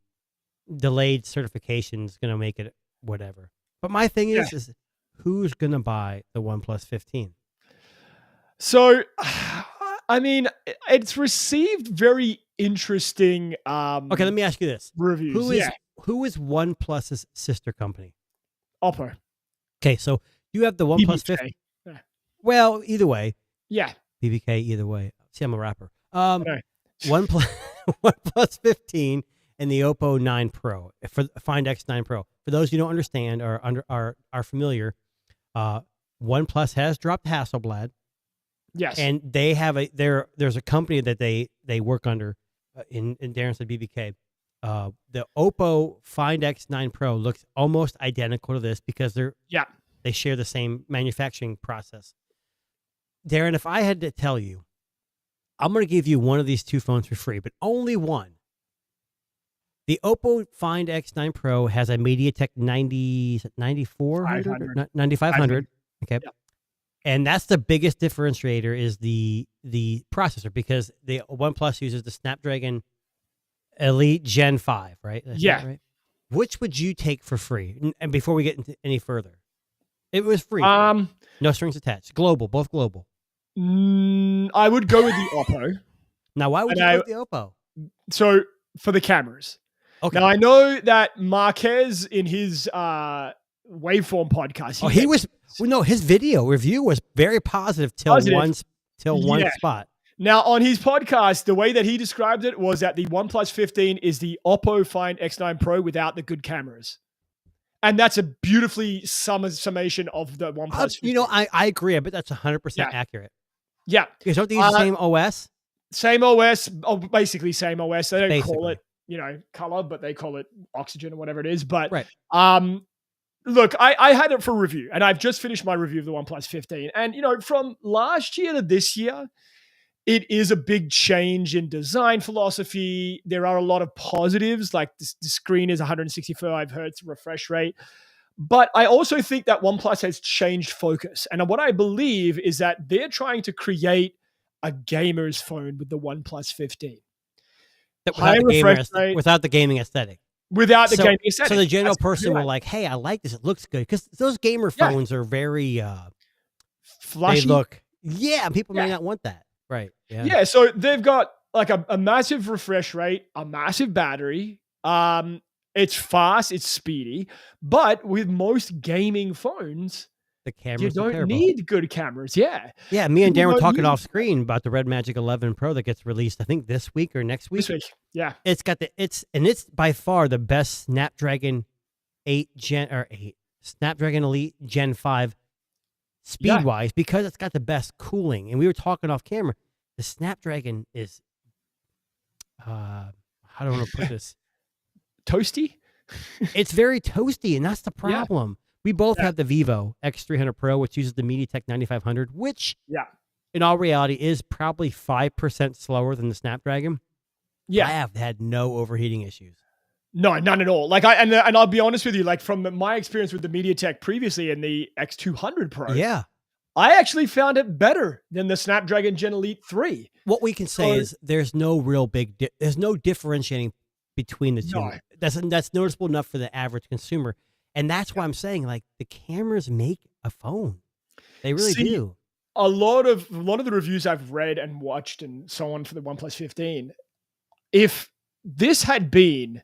delayed certification is going to make it whatever. But my thing is who's going to buy the OnePlus 15? So, I mean, it's received very interesting. Okay, let me ask you this: reviews. Who is OnePlus's sister company? Oppo. Okay, so you have the OnePlus 50. Yeah. Well, either way. Yeah. BBK, either way. See, I'm a rapper. OnePlus 15 and the Oppo 9 Pro for Find X9 Pro. For those who don't understand or are familiar, OnePlus has dropped Hasselblad. Yes. And they have there's a company that they work under in Darren said BBK. The Oppo Find X9 Pro looks almost identical to this because they share the same manufacturing process. Darren, if I had to tell you, I'm going to give you one of these two phones for free, but only one. The Oppo Find X9 Pro has a MediaTek 9400 9500. Okay. Yep. And that's the biggest differentiator is the processor, because the OnePlus uses the Snapdragon Elite Gen 5, right? That's right? Which would you take for free? And before we get into any further, it was free. No strings attached. Global, both global. I would go with the Oppo. Now, why would you go with the Oppo? So, for the cameras. Okay. Now, I know that Marquez in his Waveform podcast. His video review was very positive till one spot. Now, on his podcast, the way that he described it was that the OnePlus 15 is the Oppo Find X9 Pro without the good cameras. And that's a beautifully summation of the OnePlus 15. I agree. I bet that's 100% accurate. Yeah. Because don't they use the same OS? Same OS, basically same OS. They don't call it, color, but they call it oxygen or whatever it is. But look, I had it for review, and I've just finished my review of the OnePlus 15. And, from last year to this year, it is a big change in design philosophy. There are a lot of positives, like the screen is 165 hertz refresh rate. But I also think that OnePlus has changed focus. And what I believe is that they're trying to create a gamer's phone with the OnePlus 15. Without the gaming aesthetic. Without the gaming aesthetic. So the general person will like, hey, I like this. It looks good. Because those gamer phones are very flashy. They look, people may not want that. Right. Yeah. Yeah. So they've got like a massive refresh rate, a massive battery. It's fast, it's speedy. But with most gaming phones, the cameras you don't need good cameras. Yeah. Yeah. Me and Dan were talking off screen about the Red Magic 11 Pro that gets released, I think this week or next week. This week. Yeah. It's by far the best Snapdragon Snapdragon Elite Gen 5 speed-wise, because it's got the best cooling. And we were talking off camera. The Snapdragon is, how do I want to put this? Toasty? It's very toasty, and that's the problem. Yeah. We both have the Vivo X300 Pro, which uses the MediaTek 9500, which, in all reality, is probably 5% slower than the Snapdragon. Yeah. I have had no overheating issues. No, none at all. Like and I'll be honest with you, like from my experience with the MediaTek previously and the X200 Pro. Yeah. I actually found it better than the Snapdragon Gen Elite 3. What we can say is there's no real there's no differentiating between the two. No. That's noticeable enough for the average consumer. And that's why I'm saying, like, the cameras make a phone. They really do. A lot of the reviews I've read and watched and so on for the OnePlus 15, if this had been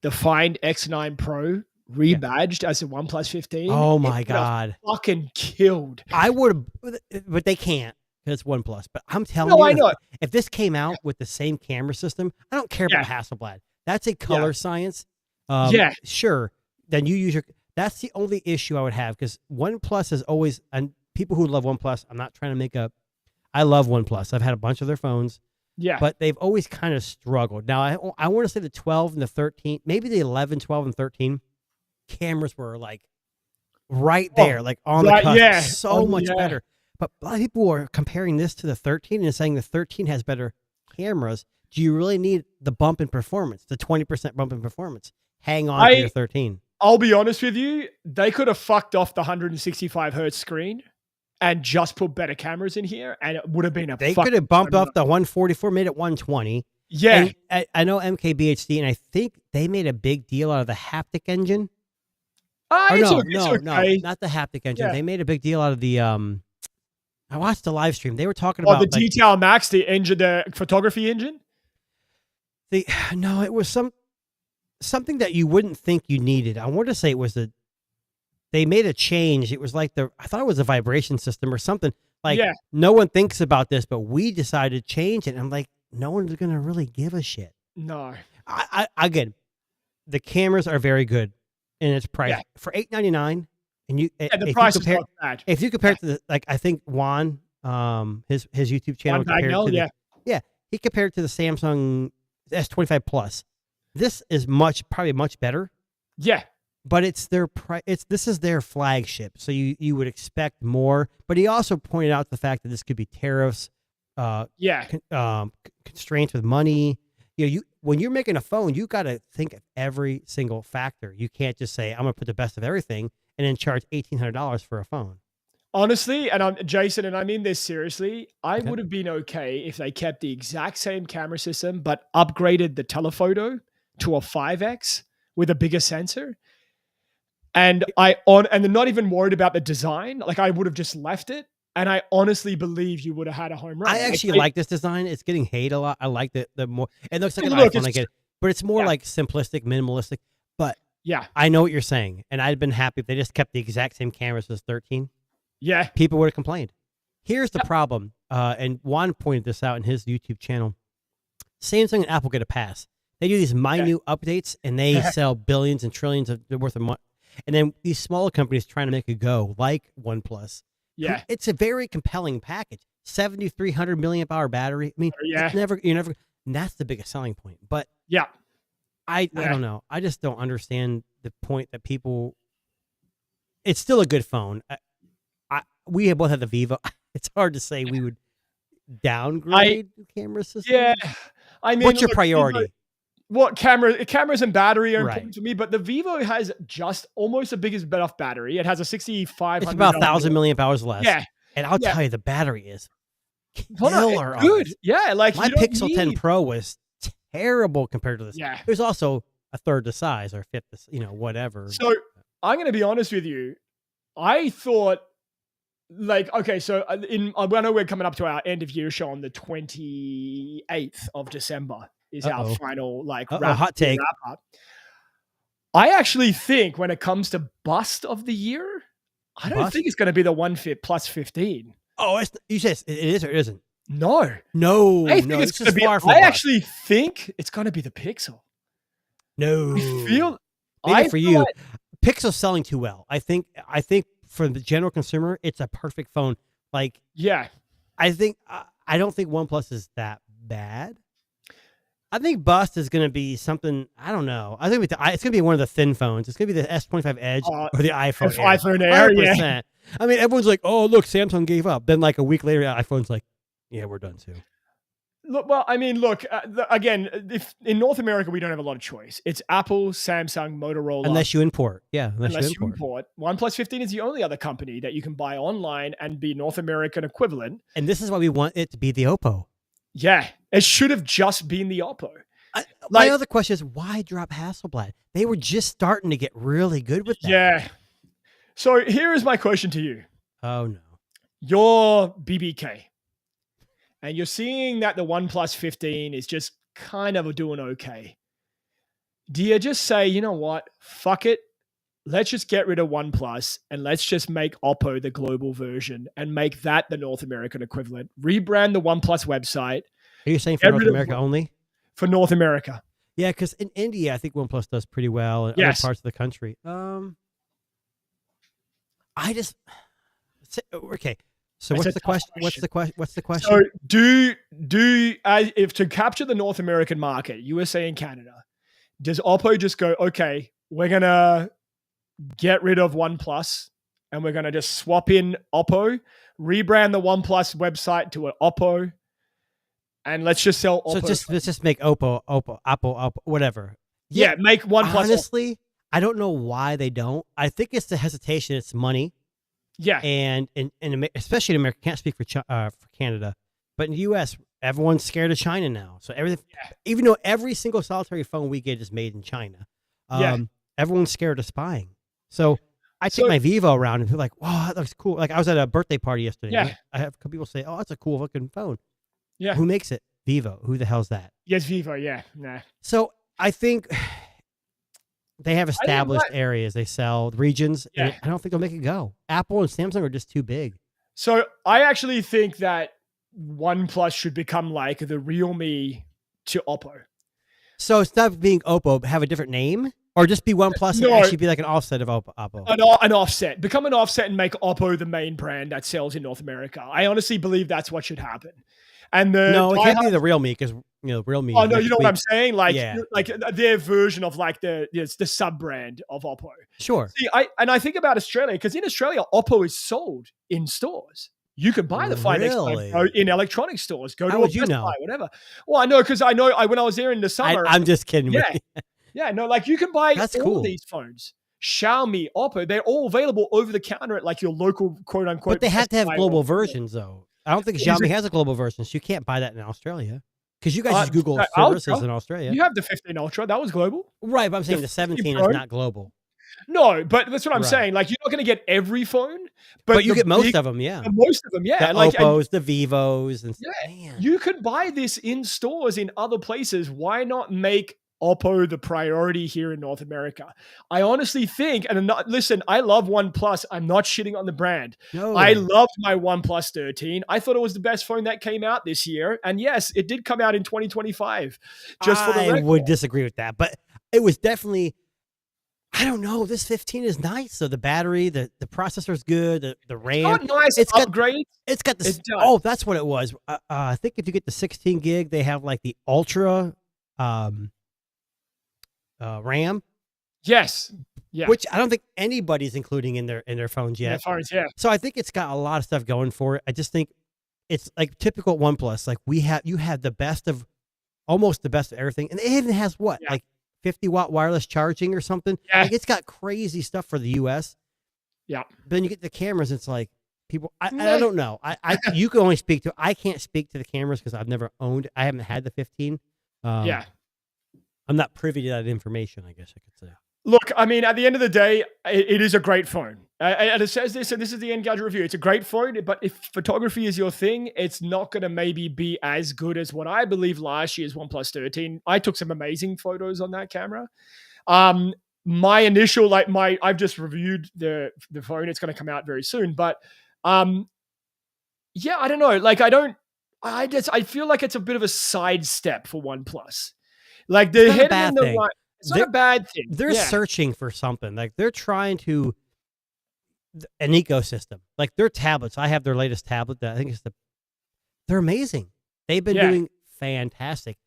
the Find X9 Pro rebadged as a OnePlus 15, oh my God, fucking killed. I would have, but they can't because it's OnePlus. But I'm telling you, I know. If this came out with the same camera system, I don't care about Hasselblad. That's a color science. Sure. Then you use that's the only issue I would have, because OnePlus is always, and people who love OnePlus, I'm not trying to make up. I love OnePlus. I've had a bunch of their phones. Yeah. But they've always kind of struggled. Now, I want to say the 12 and the 13, maybe the 11, 12, and 13 cameras were like right there, like on the cusp. Yeah. So much better. But a lot of people are comparing this to the 13 and saying the 13 has better cameras. Do you really need the bump in performance, the 20% bump in performance? Hang on to your 13. I'll be honest with you. They could have fucked off the 165 hertz screen and just put better cameras in here, and it would have been They could have bumped up the 144, made it 120. Yeah. And I know MKBHD, and I think they made a big deal out of the haptic engine. No, not the haptic engine. Yeah. They made a big deal out of the I watched the live stream. They were talking Oh, about the Detail Max, the engine, the photography engine. No, it was something that you wouldn't think you needed. I want to say it was they made a change. It was like I thought it was a vibration system or something. Like no one thinks about this, but we decided to change it. And I'm like, no one's gonna really give a shit. No. I again, the cameras are very good, and it's priced for $899. And the price is not bad. If you compare it to I think Juan, his YouTube channel, he compared it to the Samsung S25 Plus. This is probably much better. Yeah. But it's their this is their flagship, so you would expect more. But he also pointed out the fact that this could be tariffs, constraints with money. When you're making a phone, you got to think of every single factor. You can't just say I'm going to put the best of everything and then charge $1,800 for a phone. Honestly, and I'm Jason, and I mean this seriously, I would have been okay if they kept the exact same camera system but upgraded the telephoto to a 5x with a bigger sensor. And they're not even worried about the design. Like, I would have just left it, and I honestly believe you would have had a home run. I actually like this design. It's getting hate a lot. I like the more. It looks like an iPhone. I get it, but it's more like simplistic, minimalistic. But I know what you're saying, and I'd been happy if they just kept the exact same cameras as 13. Yeah, people would have complained. Here's the problem, and Juan pointed this out in his YouTube channel. Samsung and Apple get a pass. They do these minute updates, and they sell billions and trillions of worth of money. And then these smaller companies trying to make a go, like OnePlus. Yeah, it's a very compelling package. 7,300 milliamp hour battery. I mean, it's never. And that's the biggest selling point. But I don't know. I just don't understand the point that people. It's still a good phone. We both have the Vivo. It's hard to say we would downgrade the camera system. Yeah, I mean, what's your priority? What cameras and battery are important to me, but the Vivo has just almost the biggest enough battery. It has a 6,500. It's about 1,000 milliamp hours less. Yeah, and I'll tell you, the battery is killer. Good. Yeah, like my Pixel 10 Pro was terrible compared to this. Yeah, there's also a third the size or fifth, whatever. So I'm going to be honest with you. I thought, so I know we're coming up to our end of year show on the 28th of December. Is our final hot take. Wrap up. I actually think when it comes to bust of the year, I don't think it's going to be the One Plus 15. Oh, you said it is or isn't? No, I think it's going to be. I actually think it's going to be the Pixel. No, I for you, Pixel's selling too well. I think for the general consumer, it's a perfect phone. I don't think OnePlus is that bad. I think bust is going to be something, I don't know. I think it's going to be one of the thin phones. It's going to be the S25 Edge or the iPhone Air. iPhone Air, 100%. I mean, everyone's like, oh, look, Samsung gave up. Then a week later, iPhone's like, yeah, we're done too. Again, if in North America, we don't have a lot of choice. It's Apple, Samsung, Motorola. Unless you import. Yeah, unless you import. OnePlus 15 is the only other company that you can buy online and be North American equivalent. And this is why we want it to be the Oppo. Yeah, it should have just been the Oppo. My other question is, why drop Hasselblad? They were just starting to get really good with that. Yeah. So here is my question to you. Oh, no. You're BBK, and you're seeing that the OnePlus 15 is just kind of doing okay. Do you just say, you know what? Fuck it. Let's just get rid of OnePlus and let's just make Oppo the global version and make that the North American equivalent. Rebrand the OnePlus website. Are you saying for North America only? For North America. Yeah, because in India, I think OnePlus does pretty well in other parts of the country. Okay. So what's the question? What's the question? So if to capture the North American market, USA and Canada, does Oppo just go, okay, we're going to get rid of OnePlus and we're going to just swap in Oppo, rebrand the OnePlus website to an Oppo, and let's just sell Oppo. So let's just make Apple, whatever. Yeah, make OnePlus. Honestly, I don't know why they don't. I think it's the hesitation. It's money. Yeah. And especially in America, can't speak for Canada, but in the US, everyone's scared of China now. So everything, even though every single solitary phone we get is made in China, everyone's scared of spying. So I take my Vivo around and people are like, wow, that looks cool. Like I was at a birthday party yesterday. Yeah. Right? I have a couple people say, oh, that's a cool looking phone. Yeah. Who makes it? Vivo. Who the hell's that? Yes, Vivo. Yeah. Nah. So I think they have established areas they sell, regions. Yeah. And I don't think they'll make it go. Apple and Samsung are just too big. So I actually think that OnePlus should become like the Realme to Oppo. So instead of being Oppo, have a different name? Or just be OnePlus and actually be like an offset of Oppo? An offset. Become an offset and make Oppo the main brand that sells in North America. I honestly believe that's what should happen. And no, it can't be the Realme because Realme. Oh no, you know what I'm saying? Like, like their version of like the sub brand of Oppo. Sure. See, I think about Australia because in Australia, Oppo is sold in stores. You can buy the Find X phone in electronic stores. Go to a Best Buy, whatever. Well, I know because I when I was there in the summer. I'm just kidding. Yeah. Yeah, no, like you can buy all these phones. Xiaomi, Oppo, they're all available over the counter at like your local quote unquote. But they have to have global versions though. I don't think Xiaomi has a global version, so you can't buy that in Australia. Because you guys use Google services in Australia. You have the 15 Ultra, that was global. Right, but I'm saying the 17 is not global. No, but that's what I'm saying. Like you're not going to get every phone, but you get most of them, yeah. Most of them, yeah. The like Oppos, the Vivos, and yeah, you could buy this in stores in other places. Why not make Oppo the priority here in North America? I honestly think, and listen, I love OnePlus. I'm not shitting on the brand. No. I loved my OnePlus 13. I thought it was the best phone that came out this year. And yes, it did come out in 2025. Just for the record. I would disagree with that, but it was definitely, I don't know, this 15 is nice. So the battery, the processor is good, the RAM. It's got nice upgrade. It's got this. Oh, that's what it was. I think if you get the 16 gig, they have like the Ultra RAM. Yes. Yeah. Which I don't think anybody's including in their phones yet. Yeah. So I think it's got a lot of stuff going for it. I just think it's like typical OnePlus. Like you have the best of almost the best of everything. And it even has like 50-watt wireless charging or something. Yeah. Like it's got crazy stuff for the US. Yeah. But then you get the cameras, it's like people I don't know. You can only speak to I can't speak to the cameras because I've never owned I haven't had the 15. Yeah. I'm not privy to that information, I guess I could say. Look, I mean, at the end of the day, it is a great phone. And it says this, and this is the Engadget review. It's a great phone, but if photography is your thing, it's not going to maybe be as good as what I believe last year's OnePlus 13. I took some amazing photos on that camera. My initial, I've just reviewed the phone. It's going to come out very soon. But yeah, I don't know. Like, I feel like it's a bit of a sidestep for OnePlus. Like they're heading in the right. It's not a bad thing. They're searching for something. Like they're trying to an ecosystem. Like their tablets. I have their latest tablet. That I think they're amazing. They've been doing fantastic.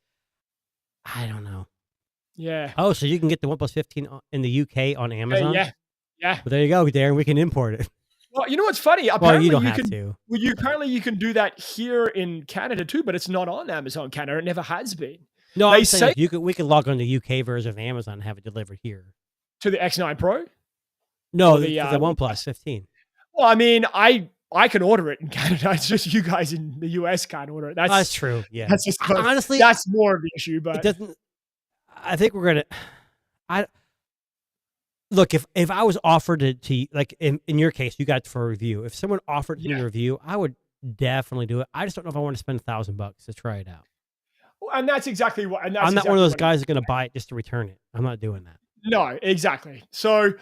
I don't know. Yeah. Oh, so you can get the OnePlus 15 in the UK on Amazon? Yeah. Well, there you go, Darren. We can import it. Well, you know what's funny? Apparently, you don't have to. Well, apparently you can do that here in Canada too, but it's not on Amazon Canada. It never has been. No, I'm saying we could log on the UK version of Amazon and have it delivered here. To the X9 Pro? No, the OnePlus 15. Well, I mean, I can order it in Canada. It's just you guys in the US can't order it. That's true. Yeah. That's just, honestly, that's more of the issue. But it doesn't. I think we're gonna. Look, if I was offered to like in your case, you got it for a review. If someone offered me a review, I would definitely do it. I just don't know if I want to spend $1,000 to try it out. And that's exactly what. And that's I'm not one of those guys that's going to buy it just to return it. I'm not doing that. No, exactly. So,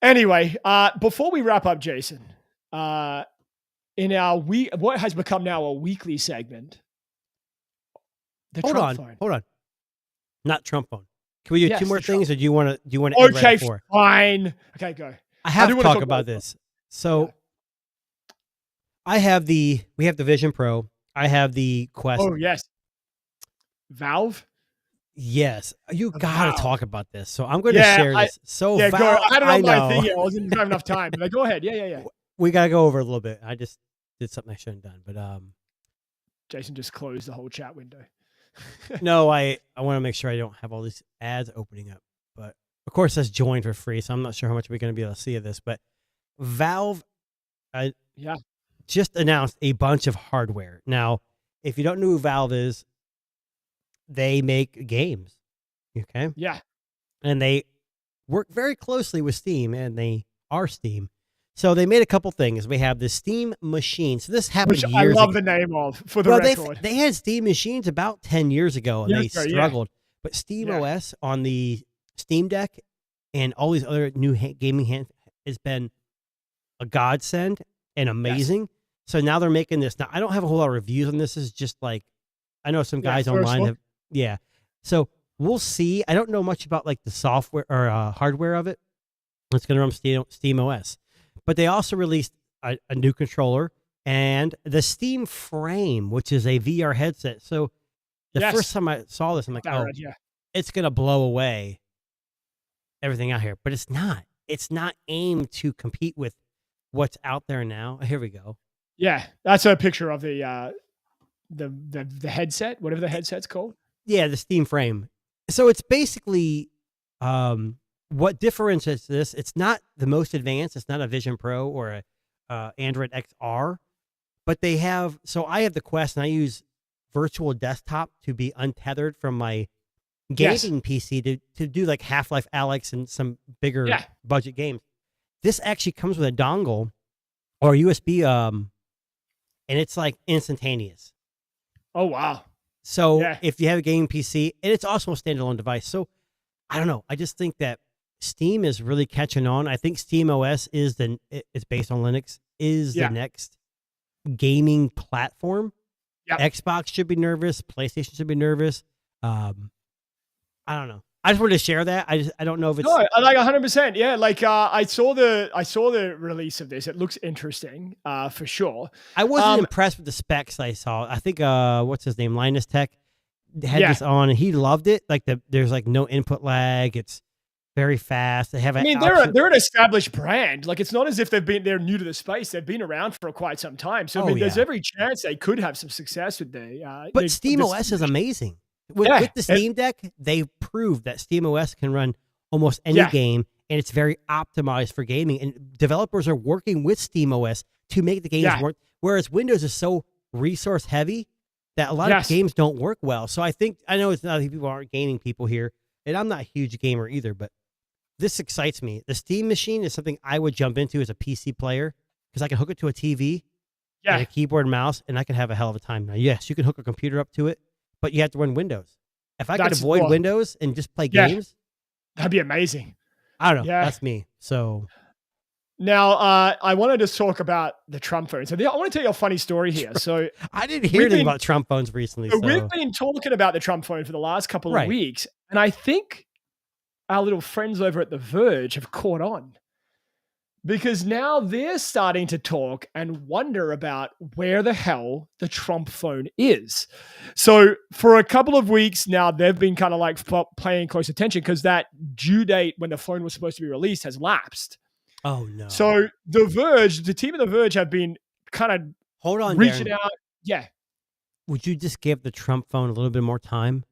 anyway, before we wrap up, Jason, in our what has become now a weekly segment, the Trump phone. Hold on. Not Trump phone. Can we do two more things, or do you want to? Okay, fine. Okay, go. I have to talk about this. So, we have the Vision Pro. I have the Quest. Oh yes. Valve? Yes. You got to talk about this. So I'm going to share this. So Valve, go. I don't know my thing yet. I wasn't have enough time. But go ahead. Yeah. We got to go over a little bit. I just did something I shouldn't have done. But Jason just closed the whole chat window. No, I want to make sure I don't have all these ads opening up. But of course, that's joined for free. So I'm not sure how much we're going to be able to see of this. But Valve just announced a bunch of hardware. Now, if you don't know who Valve is, they make games, okay? Yeah. And they work very closely with Steam, and they our Steam. So they made a couple things. We have the Steam Machine. So this happened Which years ago. I love the name of, for the record. They had Steam Machines about 10 years ago, and they struggled. But Steam OS on the Steam Deck and all these other new gaming hands has been a godsend and amazing. Yes. So now they're making this. Now, I don't have a whole lot of reviews on this. This is just like, I know some guys online have, So we'll see. I don't know much about like the software or hardware of it. It's going to run Steam OS. But they also released a new controller and the Steam Frame, which is a VR headset. So the first time I saw this, I'm like, it's going to blow away everything out here. But it's not. It's not aimed to compete with what's out there now. Here we go. Yeah, that's a picture of the headset, whatever the headset's called. Yeah, the Steam Frame. So it's basically what differentiates this. It's not the most advanced. It's not a Vision Pro or a Android XR, but they have. So I have the Quest, and I use Virtual Desktop to be untethered from my gaming PC to do like Half-Life Alyx and some bigger budget games. This actually comes with a dongle or USB, and it's like instantaneous. Oh wow! So if you have a gaming PC, and it's also a standalone device. So I don't know. I just think that Steam is really catching on. I think Steam OS it's based on Linux, is the next gaming platform. Yep. Xbox should be nervous. PlayStation should be nervous. I don't know. I just wanted to share that. I don't know if it's like 100%. Yeah, like I saw the release of this. It looks interesting, for sure. I wasn't impressed with the specs I saw. I think what's his name, Linus Tech, had this on and he loved it. Like there's like no input lag. It's very fast. They have. They're an established brand. Like it's not as if they're new to the space. They've been around for quite some time. So there's every chance they could have some success with But Steam OS is amazing. With the Steam Deck, they proved that Steam OS can run almost any game, and it's very optimized for gaming. And developers are working with Steam OS to make the games work. Whereas Windows is so resource heavy that a lot of games don't work well. So I know it's not people aren't gaming people here, and I'm not a huge gamer either, but this excites me. The Steam Machine is something I would jump into as a PC player because I can hook it to a TV and a keyboard and mouse, and I can have a hell of a time. Now, yes, you can hook a computer up to it, but you have to run Windows. If I could avoid Windows and just play games, that'd be amazing. I don't know. Yeah. That's me. So now I wanted to talk about the Trump phone. So I want to tell you a funny story here. So I didn't hear anything about Trump phones recently. So we've been talking about the Trump phone for the last couple of weeks, and I think our little friends over at The Verge have caught on. Because now they're starting to talk and wonder about where the hell the Trump phone is. So for a couple of weeks now, they've been kind of like paying close attention because that due date when the phone was supposed to be released has lapsed. Oh, no. So the team of The Verge have been kind of reaching out. Yeah. Would you just give the Trump phone a little bit more time?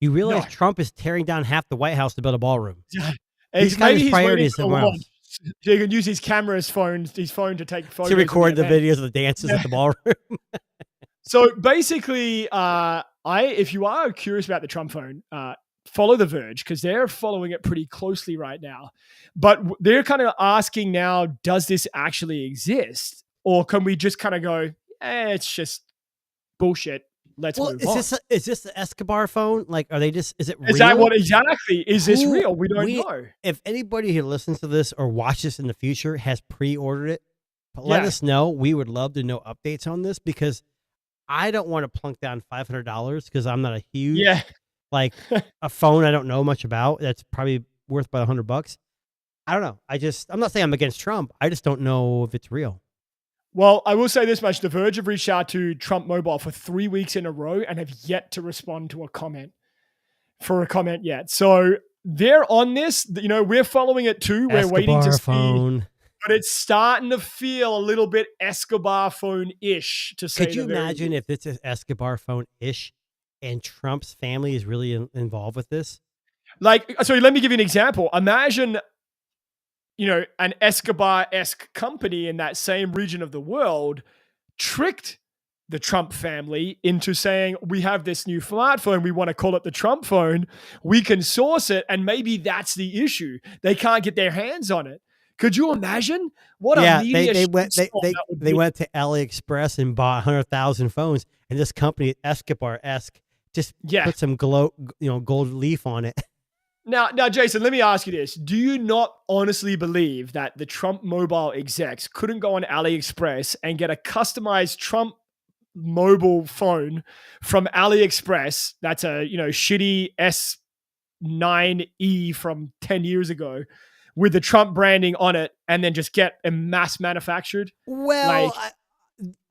You realize Trump is tearing down half the White House to build a ballroom. Yeah. He's got his priorities somewhere else. So you can use his phone to take photos. To record the videos of the dances at the ballroom. So basically, if you are curious about the Trump phone, follow The Verge because they're following it pretty closely right now. But they're kind of asking now, does this actually exist? Or can we just kind of go, it's just bullshit. Let's move on. Is this the Escobar phone? Like, are they just, is it real? Is that what exactly? Is this real? We don't know. If anybody who listens to this or watches this in the future has pre-ordered it, let us know. We would love to know updates on this because I don't want to plunk down $500 because I'm not a huge, like a phone I don't know much about. That's probably worth about $100. I don't know. I'm not saying I'm against Trump. I just don't know if it's real. Well, I will say this much. The Verge have reached out to Trump Mobile for 3 weeks in a row and have yet to respond to a comment yet. So they're on this. We're following it too. We're waiting to see. But it's starting to feel a little bit Escobar phone-ish to say. Could you imagine if it's an Escobar phone-ish and Trump's family is really involved with this? So let me give you an example. Imagine an Escobar-esque company in that same region of the world tricked the Trump family into saying, we have this new smartphone, we want to call it the Trump phone, we can source it, and maybe that's the issue. They can't get their hands on it. Could you imagine what Yeah, a media they went shitstorm that would they be? went to AliExpress and bought 100,000 phones, and this company Escobar-esque just put some gold leaf on it. Now, Jason, let me ask you this. Do you not honestly believe that the Trump mobile execs couldn't go on AliExpress and get a customized Trump mobile phone from AliExpress that's a, shitty S9e from 10 years ago with the Trump branding on it and then just get a mass manufactured? Well,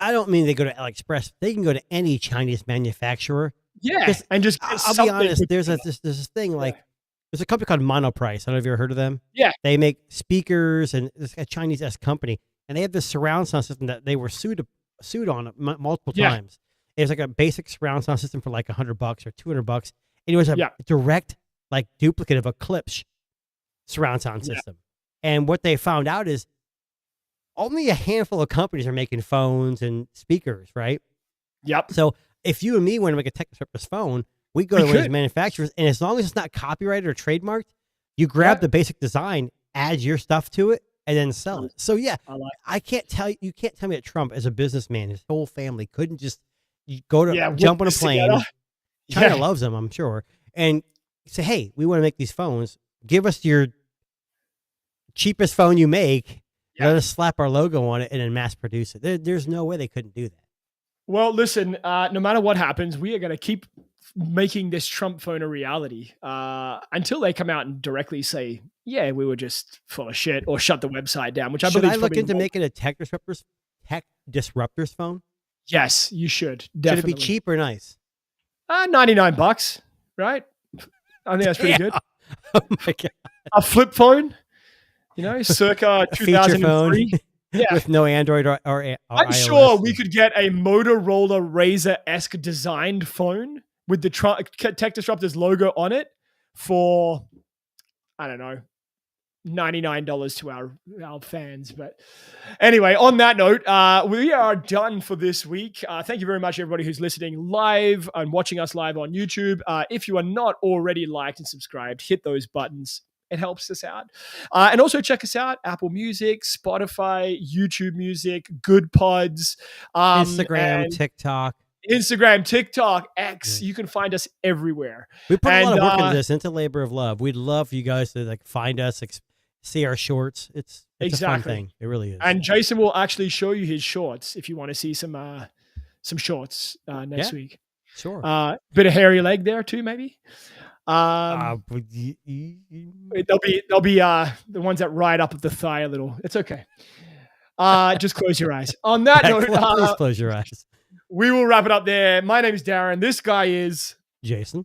I don't mean they go to AliExpress. They can go to any Chinese manufacturer. Yeah, and just get I'll be honest, there's this thing like, there's a company called Monoprice. I don't know if you've ever heard of them. Yeah. They make speakers, and it's a Chinese-esque company. And they have this surround sound system that they were sued on multiple times. It was like a basic surround sound system for like $100 or $200. And it was a direct like duplicate of a Klipsch surround sound system. And what they found out is only a handful of companies are making phones and speakers, right? Yep. So if you and me want to make a Tech Disruptors phone, we go to one of these manufacturers, and as long as it's not copyrighted or trademarked, you grab the basic design, add your stuff to it, and then sell it. So you can't tell me that Trump, as a businessman, his whole family couldn't just go to jump on a plane. China loves them, I'm sure, and say, hey, we want to make these phones. Give us your cheapest phone you make. Let us slap our logo on it and then mass produce it. There's no way they couldn't do that. Well, listen, no matter what happens, we are going to keep making this Trump phone a reality until they come out and directly say, yeah, we were just full of shit, or shut the website down, which I believe. Should I look into making a Tech Disruptors phone? Yes, you should. Definitely. Should it be cheap or nice? $99, right? I think that's pretty good. Oh my God. A flip phone, circa 2003. With no Android or I'm iOS. sure we could get a Motorola Razr-esque designed phone with the Tech Disruptors logo on it for, I don't know, $99 to our fans. But anyway, on that note, we are done for this week. Thank you very much, everybody who's listening live and watching us live on YouTube. If you are not already liked and subscribed, hit those buttons. It helps us out. And also check us out, Apple Music, Spotify, YouTube Music, Good Pods. Instagram, TikTok, X. You can find us everywhere. We put a lot of work into this, into labor of love. We'd love for you guys to find us, see our shorts. It's a fun thing. It really is. And Jason will actually show you his shorts if you want to see some shorts next week. Sure. Bit of hairy leg there too, maybe. They'll be the ones that ride up at the thigh a little. It's okay. Just close your eyes. On that note, please close your eyes. We will wrap it up there. My name is Darren. This guy is Jason.